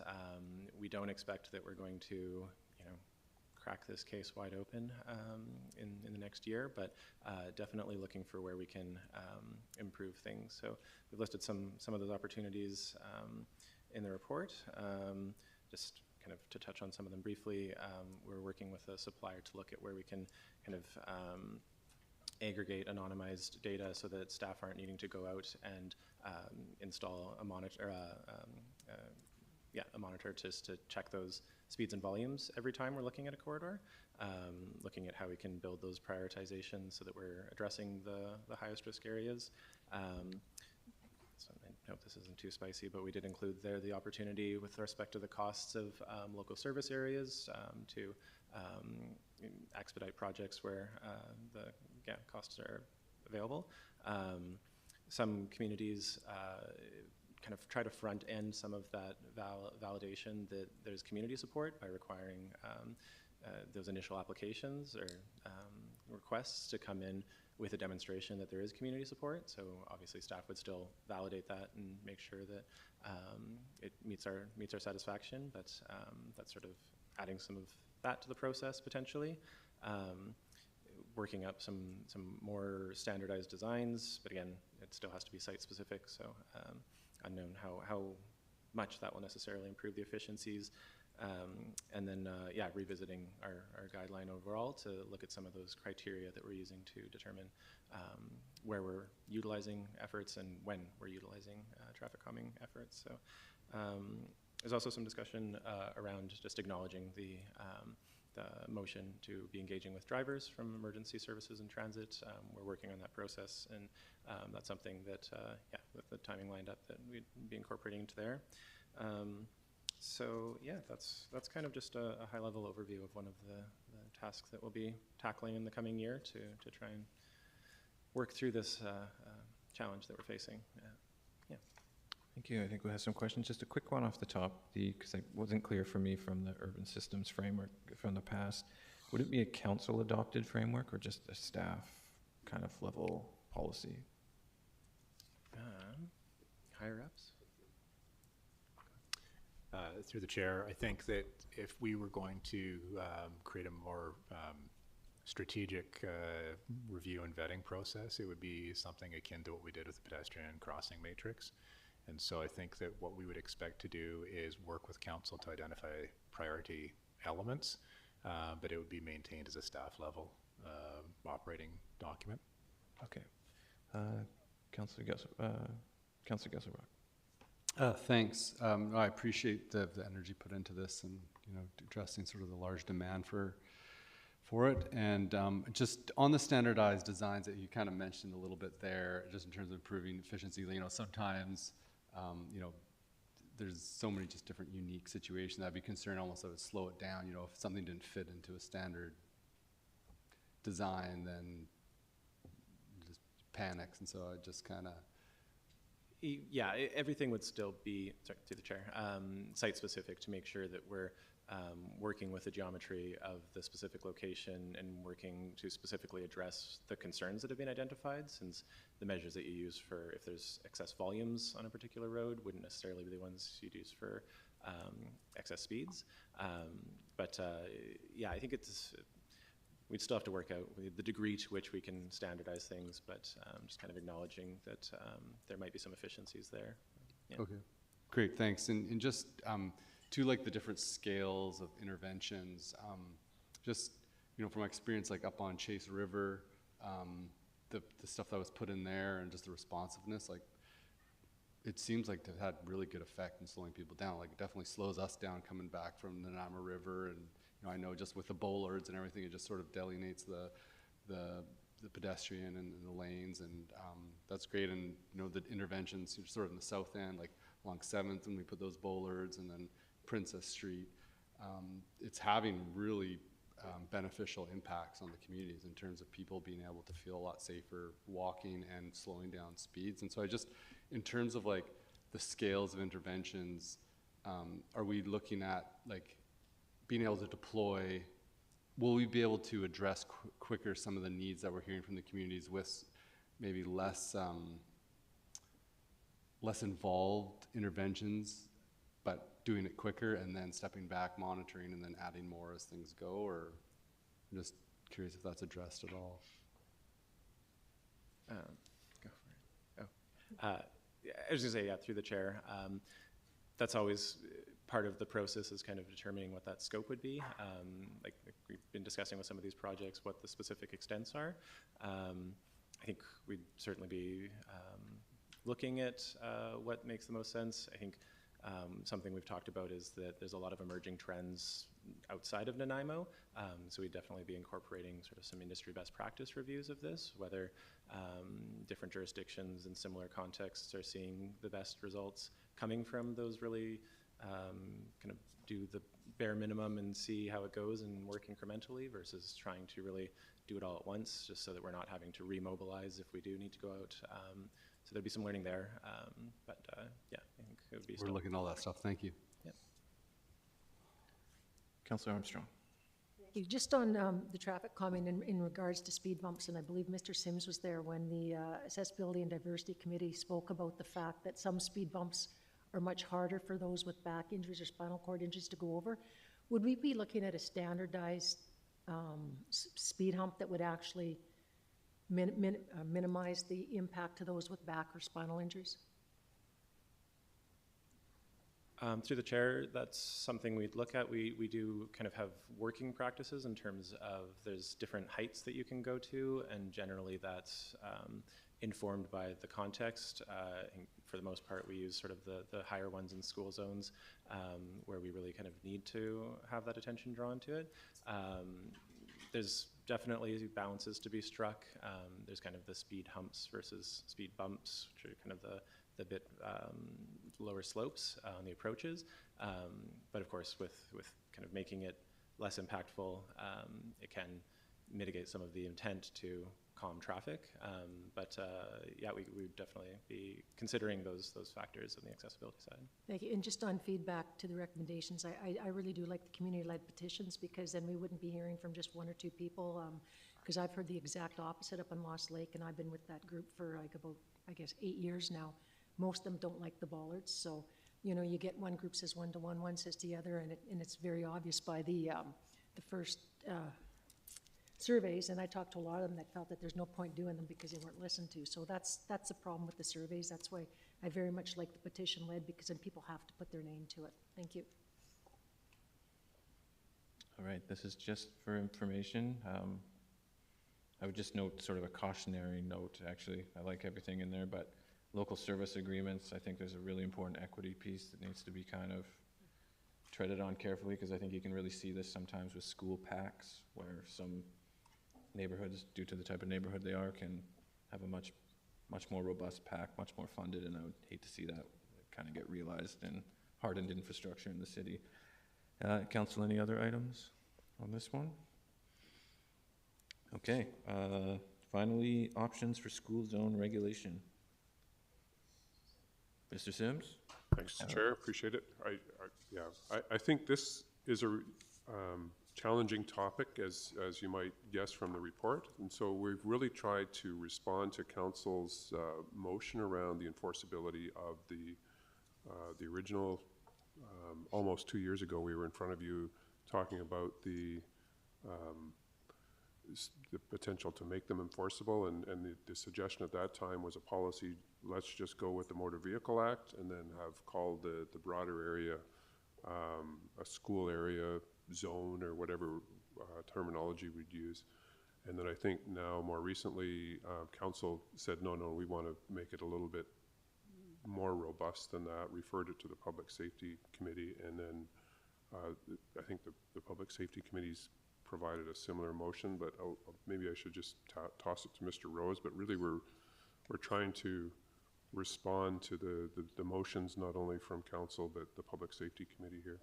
We don't expect that we're going to, you know, crack this case wide open in the next year, but definitely looking for where we can improve things. So we've listed some of those opportunities in the report. Just kind of to touch on some of them briefly, we're working with a supplier to look at where we can kind of aggregate anonymized data so that staff aren't needing to go out and install a monitor, a monitor just to check those speeds and volumes every time we're looking at a corridor, looking at how we can build those prioritizations so that we're addressing the highest risk areas. So I hope this isn't too spicy, but we did include there the opportunity with respect to the costs of local service areas to expedite projects where the costs are available. Some communities kind of try to front end some of that validation that there's community support by requiring those initial applications or requests to come in with a demonstration that there is community support. So obviously staff would still validate that and make sure that it meets our satisfaction, but that's sort of adding some of that to the process potentially. Working up some more standardized designs, but again, it still has to be site specific, so unknown how much that will necessarily improve the efficiencies. And then, yeah, revisiting our guideline overall to look at some of those criteria that we're using to determine where we're utilizing efforts and when we're utilizing traffic calming efforts. So there's also some discussion around just acknowledging the motion to be engaging with drivers from emergency services and transit. We're working on that process, and that's something that, yeah, with the timing lined up, that we'd be incorporating into there. So yeah, that's kind of just a high-level overview of one of the tasks that we'll be tackling in the coming year to try and work through this challenge that we're facing. Yeah. Thank you. I think we have some questions. Just a quick one off the top, because it wasn't clear for me from the urban systems framework from the past. Would it be a council-adopted framework or just a staff kind of level policy? Higher ups? Through the chair, I think that if we were going to create a more strategic review and vetting process, it would be something akin to what we did with the pedestrian crossing matrix. And so I think that what we would expect to do is work with council to identify priority elements, but it would be maintained as a staff level operating document. Okay. Councillor Gesselbach. Thanks. I appreciate the energy put into this and, you know, addressing sort of the large demand for it. And just on the standardized designs that you kind of mentioned a little bit there, just in terms of improving efficiency, you know, sometimes, you know, there's so many just different unique situations. I'd be concerned almost that would slow it down. You know, if something didn't fit into a standard design, then just panics. And so I just kind of, yeah, everything would still be, sorry, through the chair, site-specific to make sure that we're working with the geometry of the specific location and working to specifically address the concerns that have been identified, since the measures that you use for if there's excess volumes on a particular road wouldn't necessarily be the ones you'd use for excess speeds. But yeah, I think we'd still have to work out the degree to which we can standardize things, but just kind of acknowledging that there might be some efficiencies there. Yeah. Okay, great, thanks. And just to like the different scales of interventions, just, you know, from my experience, like up on Chase River, the stuff that was put in there and just the responsiveness, like it seems like they've had really good effect in slowing people down. Like, it definitely slows us down coming back from the Nanaimo River, and I know just with the bollards and everything, it just sort of delineates the pedestrian and the lanes, and that's great. And the interventions sort of in the south end, like along 7th, when we put those bollards, and then Princess Street, it's having really beneficial impacts on the communities in terms of people being able to feel a lot safer walking and slowing down speeds. And so in terms of like the scales of interventions, are we looking at like being able to deploy, will we be able to address quicker some of the needs that we're hearing from the communities with maybe less involved interventions, but doing it quicker and then stepping back, monitoring, and then adding more as things go? Or I'm just curious if that's addressed at all. Go for it. I was going to say, yeah, through the chair. That's always part of the process, is kind of determining what that scope would be. Like we've been discussing with some of these projects what the specific extents are. I think we'd certainly be looking at what makes the most sense. I think something we've talked about is that there's a lot of emerging trends outside of Nanaimo, so we'd definitely be incorporating sort of some industry best practice reviews of this, whether different jurisdictions in similar contexts are seeing the best results coming from those really kind of do the bare minimum and see how it goes and work incrementally, versus trying to really do it all at once, just so that we're not having to remobilize if we do need to go out. So there'd be some learning there, but yeah, I think it would be. We're looking at all that stuff. Thank you. Yep. Councillor Armstrong. Just on the traffic comment in regards to speed bumps, and I believe Mr. Sims was there when the Accessibility and Diversity Committee spoke about the fact that some speed bumps are much harder for those with back injuries or spinal cord injuries to go over. Would we be looking at a standardized speed hump that would actually minimize the impact to those with back or spinal injuries? Through the chair, that's something we'd look at. We do kind of have working practices in terms of there's different heights that you can go to, and generally that's informed by the context. For the most part, we use sort of the higher ones in school zones where we really kind of need to have that attention drawn to it. There's definitely balances to be struck. There's kind of the speed humps versus speed bumps, which are kind of the bit lower slopes on the approaches. But of course, with kind of making it less impactful, it can mitigate some of the intent to calm traffic. But yeah, we would definitely be considering those factors on the accessibility side. Thank you. And just on feedback to the recommendations, I really do like the community-led petitions, because then we wouldn't be hearing from just one or two people. Because I've heard the exact opposite up in Lost Lake, and I've been with that group for like about, I guess, 8 years now. Most of them don't like the bollards, so you get one group says one to one, one says to the other, and it's very obvious by the first surveys. And I talked to a lot of them that felt that there's no point doing them because they weren't listened to. So that's the problem with the surveys. That's why I very much like the petition led, because then people have to put their name to it. Thank you. All right, this is just for information. I would just note sort of a cautionary note, actually. I like everything in there, but local service agreements, I think there's a really important equity piece that needs to be kind of treaded on carefully, because I think you can really see this sometimes with school packs, where some neighborhoods, due to the type of neighborhood they are, can have a much more robust pack, much more funded, and I would hate to see that kind of get realized in hardened infrastructure in the city. Council, any other items on this one? Okay, finally, options for school zone regulation. Mr. Sims? Thanks, Chair. Appreciate it. I think this is a challenging topic, as you might guess from the report. And so we've really tried to respond to Council's motion around the enforceability of the original. Almost 2 years ago, we were in front of you talking about the potential to make them enforceable, and the suggestion at that time was a policy, let's just go with the Motor Vehicle Act and then have called the broader area a school area zone, or whatever terminology we'd use. And then I think now more recently Council said no, we want to make it a little bit more robust than that, referred it to the Public Safety Committee, and then I think the Public Safety Committee's provided a similar motion, but maybe I should just toss it to Mr. Rose, but really we're trying to respond to the motions not only from council but the Public Safety Committee here.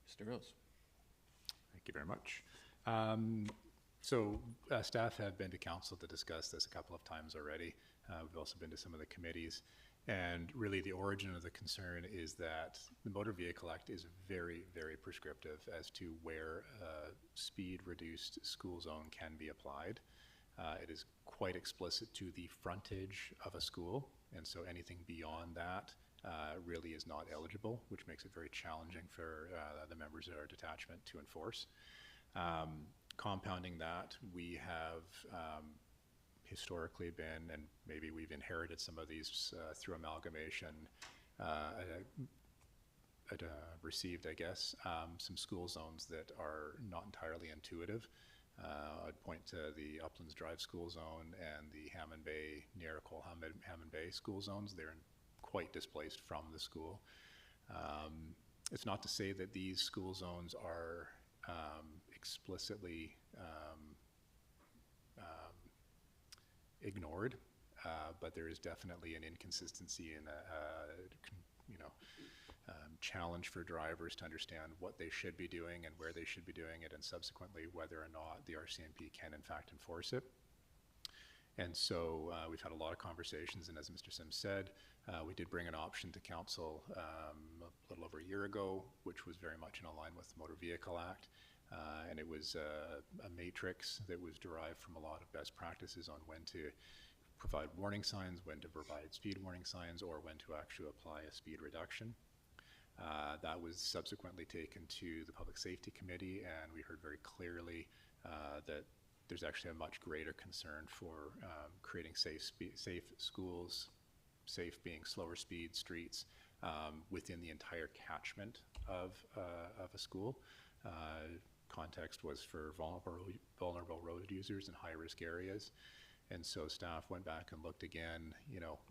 Mr. Rose. Thank you very much. Staff have been to council to discuss this a couple of times already. We've also been to some of the committees. And really the origin of the concern is that the Motor Vehicle Act is very, very prescriptive as to where a speed-reduced school zone can be applied. It is quite explicit to the frontage of a school, and so anything beyond that really is not eligible, which makes it very challenging for the members of our detachment to enforce. Compounding that, we have historically been, and maybe we've inherited some of these through amalgamation, received, I guess, some school zones that are not entirely intuitive. I'd point to the Uplands Drive school zone and the Hammond Bay, Nearicole Hammond Bay school zones. They're quite displaced from the school. It's not to say that these school zones are explicitly ignored, but there is definitely an inconsistency and challenge for drivers to understand what they should be doing and where they should be doing it, and subsequently whether or not the RCMP can in fact enforce it. And so we've had a lot of conversations, and as Mr. Sims said, we did bring an option to council a little over a year ago, which was very much in line with the Motor Vehicle Act. And it was a matrix that was derived from a lot of best practices on when to provide warning signs, when to provide speed warning signs, or when to actually apply a speed reduction. That was subsequently taken to the Public Safety Committee, and we heard very clearly that there's actually a much greater concern for creating safe schools, safe being slower speed streets within the entire catchment of a school. Context was for vulnerable road users in high-risk areas. And so staff went back and looked again,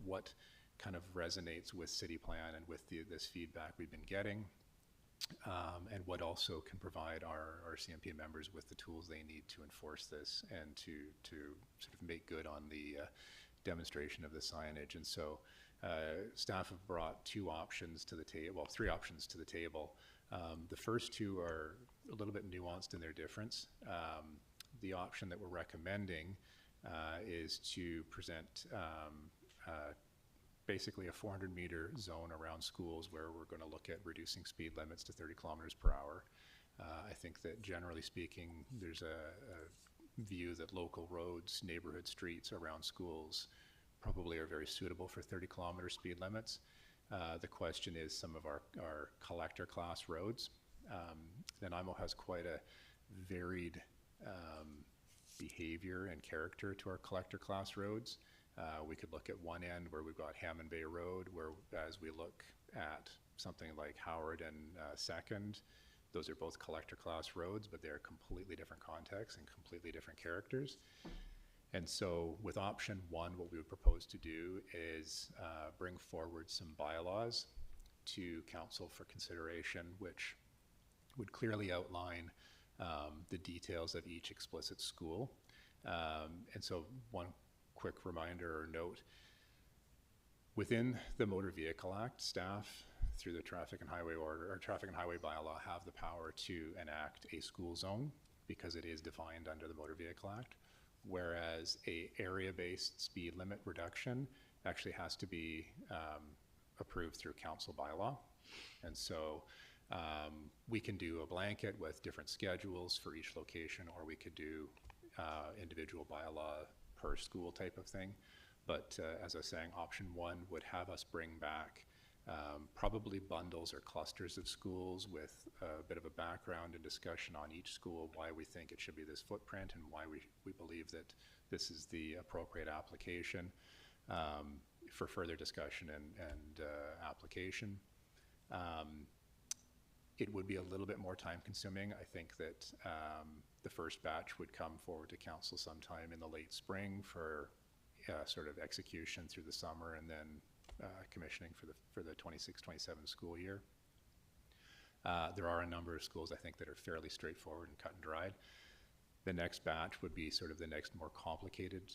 what kind of resonates with city plan and with this feedback we've been getting, and what also can provide our CMP members with the tools they need to enforce this and to sort of make good on the demonstration of the signage. And so staff have brought three options to the table. The first two are a little bit nuanced in their difference. The option that we're recommending is to present basically a 400-meter zone around schools where we're going to look at reducing speed limits to 30 kilometers per hour. I think that generally speaking, there's a view that local roads, neighborhood streets around schools probably are very suitable for 30-kilometer speed limits. The question is some of our collector class roads. Nanaimo has quite a varied behavior and character to our collector class roads. We could look at one end where we've got Hammond Bay Road, where as we look at something like Howard and Second, those are both collector class roads, but they're completely different contexts and completely different characters. And so with option one, what we would propose to do is bring forward some bylaws to council for consideration, which would clearly outline the details of each explicit school. And so one quick reminder or note, within the Motor Vehicle Act, staff through the Traffic and Highway bylaw have the power to enact a school zone because it is defined under the Motor Vehicle Act, whereas a area-based speed limit reduction actually has to be approved through council bylaw. And so we can do a blanket with different schedules for each location, or we could do individual bylaw per school type of thing. But as I was saying, option one would have us bring back probably bundles or clusters of schools with a bit of a background and discussion on each school, why we think it should be this footprint and why we believe that this is the appropriate application for further discussion and application. It would be a little bit more time consuming. I think that the first batch would come forward to council sometime in the late spring for sort of execution through the summer and then commissioning for the 26-27 school year. There are a number of schools, I think, that are fairly straightforward and cut and dried. The next batch would be sort of the next more complicated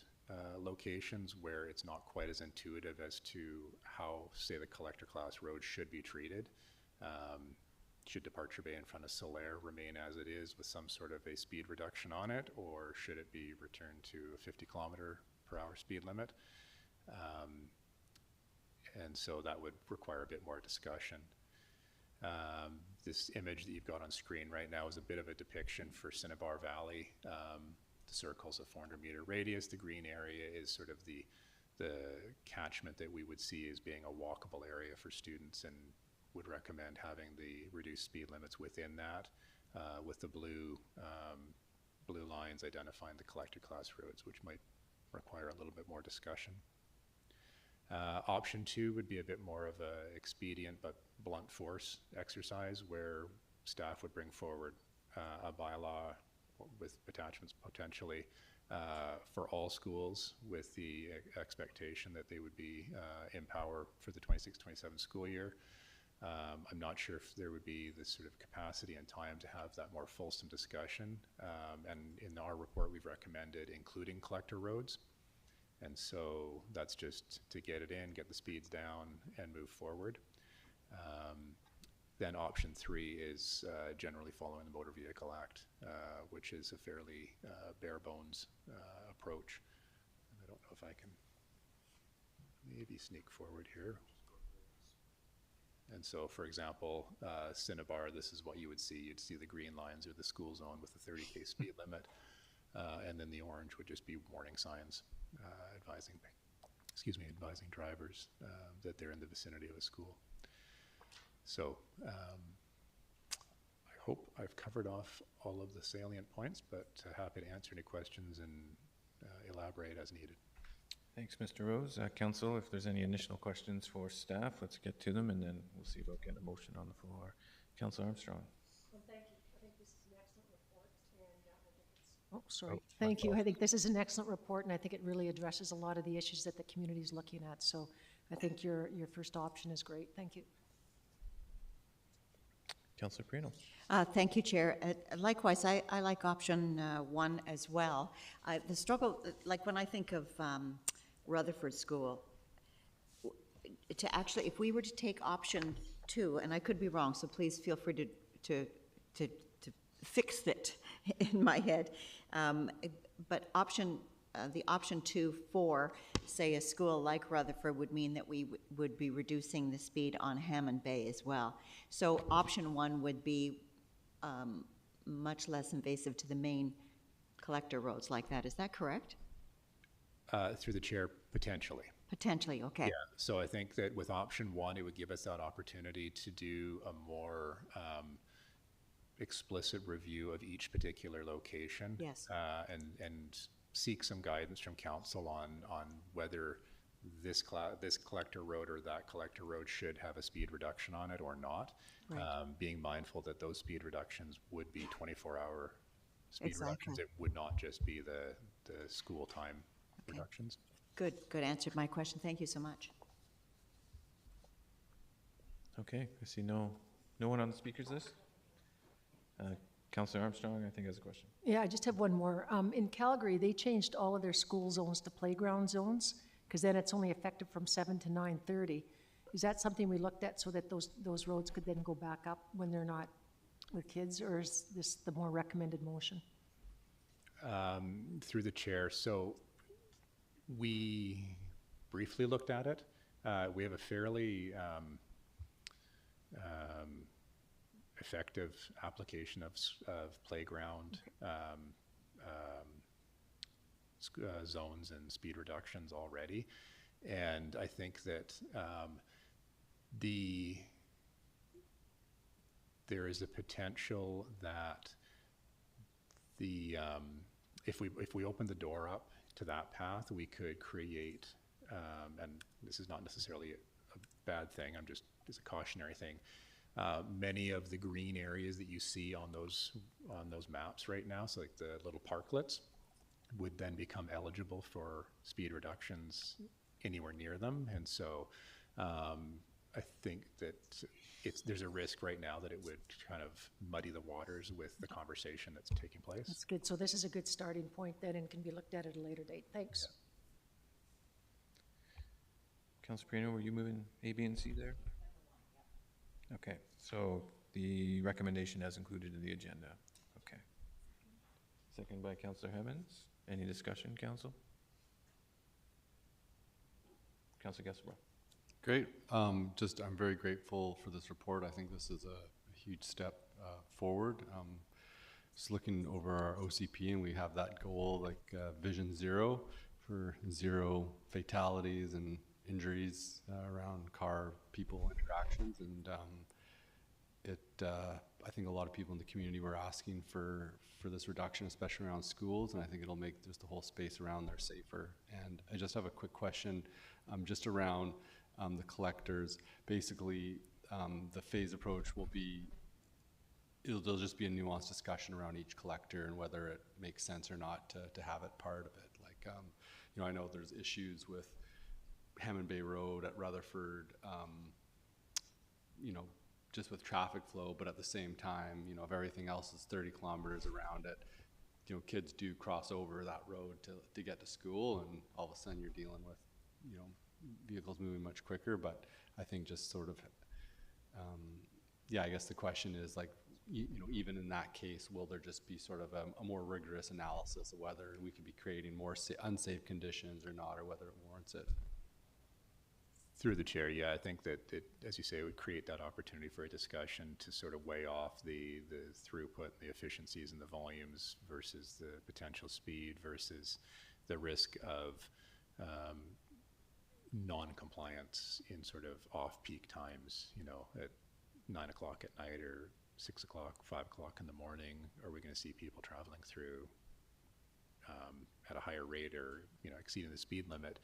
locations where it's not quite as intuitive as to how, say, the collector class road should be treated. Should Departure Bay in front of Solaire remain as it is with some sort of a speed reduction on it, or should it be returned to a 50-kilometer-per-hour speed limit? And so that would require a bit more discussion. This image that you've got on screen right now is a bit of a depiction for Cinnabar Valley. The circle's a 400-meter radius. The green area is sort of the catchment that we would see as being a walkable area for students, and would recommend having the reduced speed limits within that, with the blue lines identifying the collector class roads, which might require a little bit more discussion. Option 2 would be a bit more of a expedient but blunt force exercise, where staff would bring forward a bylaw with attachments potentially for all schools, with the expectation that they would be in power for the 26-27 school year. I'm not sure if there would be the sort of capacity and time to have that more fulsome discussion. And in our report, we've recommended including collector roads. And so that's just to get it in, get the speeds down, and move forward. Then option 3 is generally following the Motor Vehicle Act, which is a fairly bare bones approach. And I don't know if I can maybe sneak forward here. And so, for example, Cinnabar, this is what you would see. You'd see the green lines are the school zone with the 30K speed limit, and then the orange would just be warning signs advising drivers that they're in the vicinity of a school. So I hope I've covered off all of the salient points, but happy to answer any questions and elaborate as needed. Thanks, Mr. Rose. Council, if there's any additional questions for staff, let's get to them, and then we'll see about getting a motion on the floor. Councillor Armstrong. Well, thank you. I think this is an excellent report, and I think it's... Oh, sorry. Thank you. I think this is an excellent report, and I think it really addresses a lot of the issues that the community is looking at. So I think your first option is great. Thank you. Councillor Perino. Thank you, Chair. Likewise, I like option 1 as well. The struggle, like when I think of Rutherford School, to actually, if we were to take option 2, and I could be wrong, so please feel free to fix it in my head, but the option 2 for, say, a school like Rutherford would mean that we would be reducing the speed on Hammond Bay as well. So option 1 would be much less invasive to the main collector roads like that. Is that correct? Through the chair, potentially. Potentially, okay. Yeah, so I think that with option 1, it would give us that opportunity to do a more explicit review of each particular location. Yes. And seek some guidance from council on whether this collector road or that collector road should have a speed reduction on it or not. Right. Being mindful that those speed reductions would be 24-hour speed reductions. It would not just be the school time reductions. Good answered my question. Thank you so much. Okay, I see no one on the speakers list. Councillor Armstrong, I think, has a question. Yeah, I just have one more. In Calgary, they changed all of their school zones to playground zones, because then it's only effective from 7 to 9:30. Is that something we looked at so that those roads could then go back up when they're not with kids, or is this the more recommended motion? Through the chair, so we briefly looked at it. We have a fairly effective application of playground zones and speed reductions already, and I think that there is a potential that if we open the door up to that path, we could create, and this is not necessarily a bad thing, it's a cautionary thing. Many of the green areas that you see on those maps right now, so like the little parklets, would then become eligible for speed reductions anywhere near them. And so I think that there's a risk right now that it would kind of muddy the waters with the conversation that's taking place. That's good. So this is a good starting point then and can be looked at a later date. Thanks. Councilor Perino, were you moving A, B, and C there? Okay, so the recommendation as included in the agenda. Okay. Second by Councilor Hemmons. Any discussion, Council? Councilor Gasselbrough. Great. I'm very grateful for this report. I think this is a huge step forward. Just looking over our OCP, and we have that goal, like Vision Zero, for 0 fatalities and injuries around car-people interactions. And I think a lot of people in the community were asking for this reduction, especially around schools, and I think it'll make just the whole space around there safer. And I just have a quick question just around the collectors. Basically, the phase approach will be, there'll just be a nuanced discussion around each collector and whether it makes sense or not to have it part of it. Like, you know, I know there's issues with Hammond Bay Road at Rutherford, you know, just with traffic flow, but at the same time, you know, if everything else is 30 kilometers around it, you know, kids do cross over that road to get to school, and all of a sudden you're dealing with, you know, vehicles moving much quicker. But I think just sort of, yeah, I guess the question is, like, you know, even in that case, will there just be sort of a more rigorous analysis of whether we could be creating more unsafe conditions or not, or whether it warrants it? Through the chair, yeah, I think that it, as you say, it would create that opportunity for a discussion to sort of weigh off the throughput, the efficiencies and the volumes versus the potential speed versus the risk of non-compliance in sort of off-peak times, you know, at 9 o'clock at night or 6 o'clock, 5 o'clock in the morning. Are we going to see people traveling through at a higher rate, or, you know, exceeding the speed limit,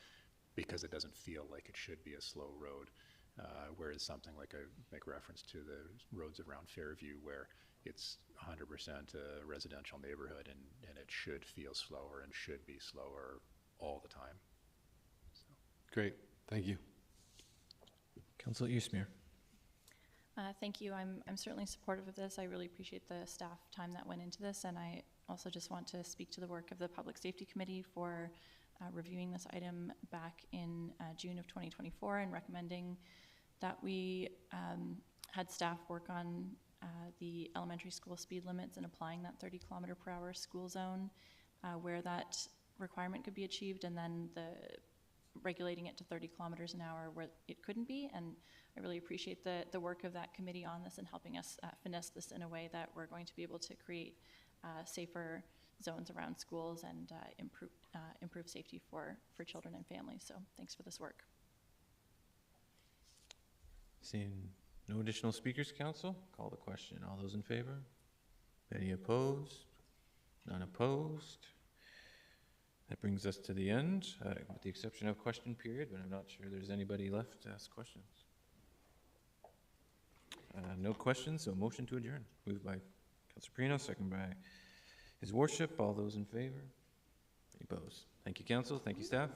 because it doesn't feel like it should be a slow road, whereas something like, I make reference to the roads around Fairview, where it's 100% a residential neighborhood, and it should feel slower and should be slower all the time. So. Great, thank you. Councilor Eastmere. Thank you. I'm certainly supportive of this. I really appreciate the staff time that went into this, and I also just want to speak to the work of the Public Safety Committee for reviewing this item back in June of 2024 and recommending that we had staff work on the elementary school speed limits and applying that 30 kilometer per hour school zone where that requirement could be achieved, and then regulating it to 30 kilometers an hour where it couldn't be. And I really appreciate the work of that committee on this and helping us finesse this in a way that we're going to be able to create safer zones around schools and improve safety for children and families. So thanks for this work. Seeing no additional speakers, Council, call the question. All those in favor? Any opposed? None opposed? That brings us to the end, with the exception of question period, but I'm not sure there's anybody left to ask questions. No questions, so motion to adjourn. Moved by Councilor Perino, second by His Worship. All those in favor? Any opposed? Thank you, Council. Thank you, staff.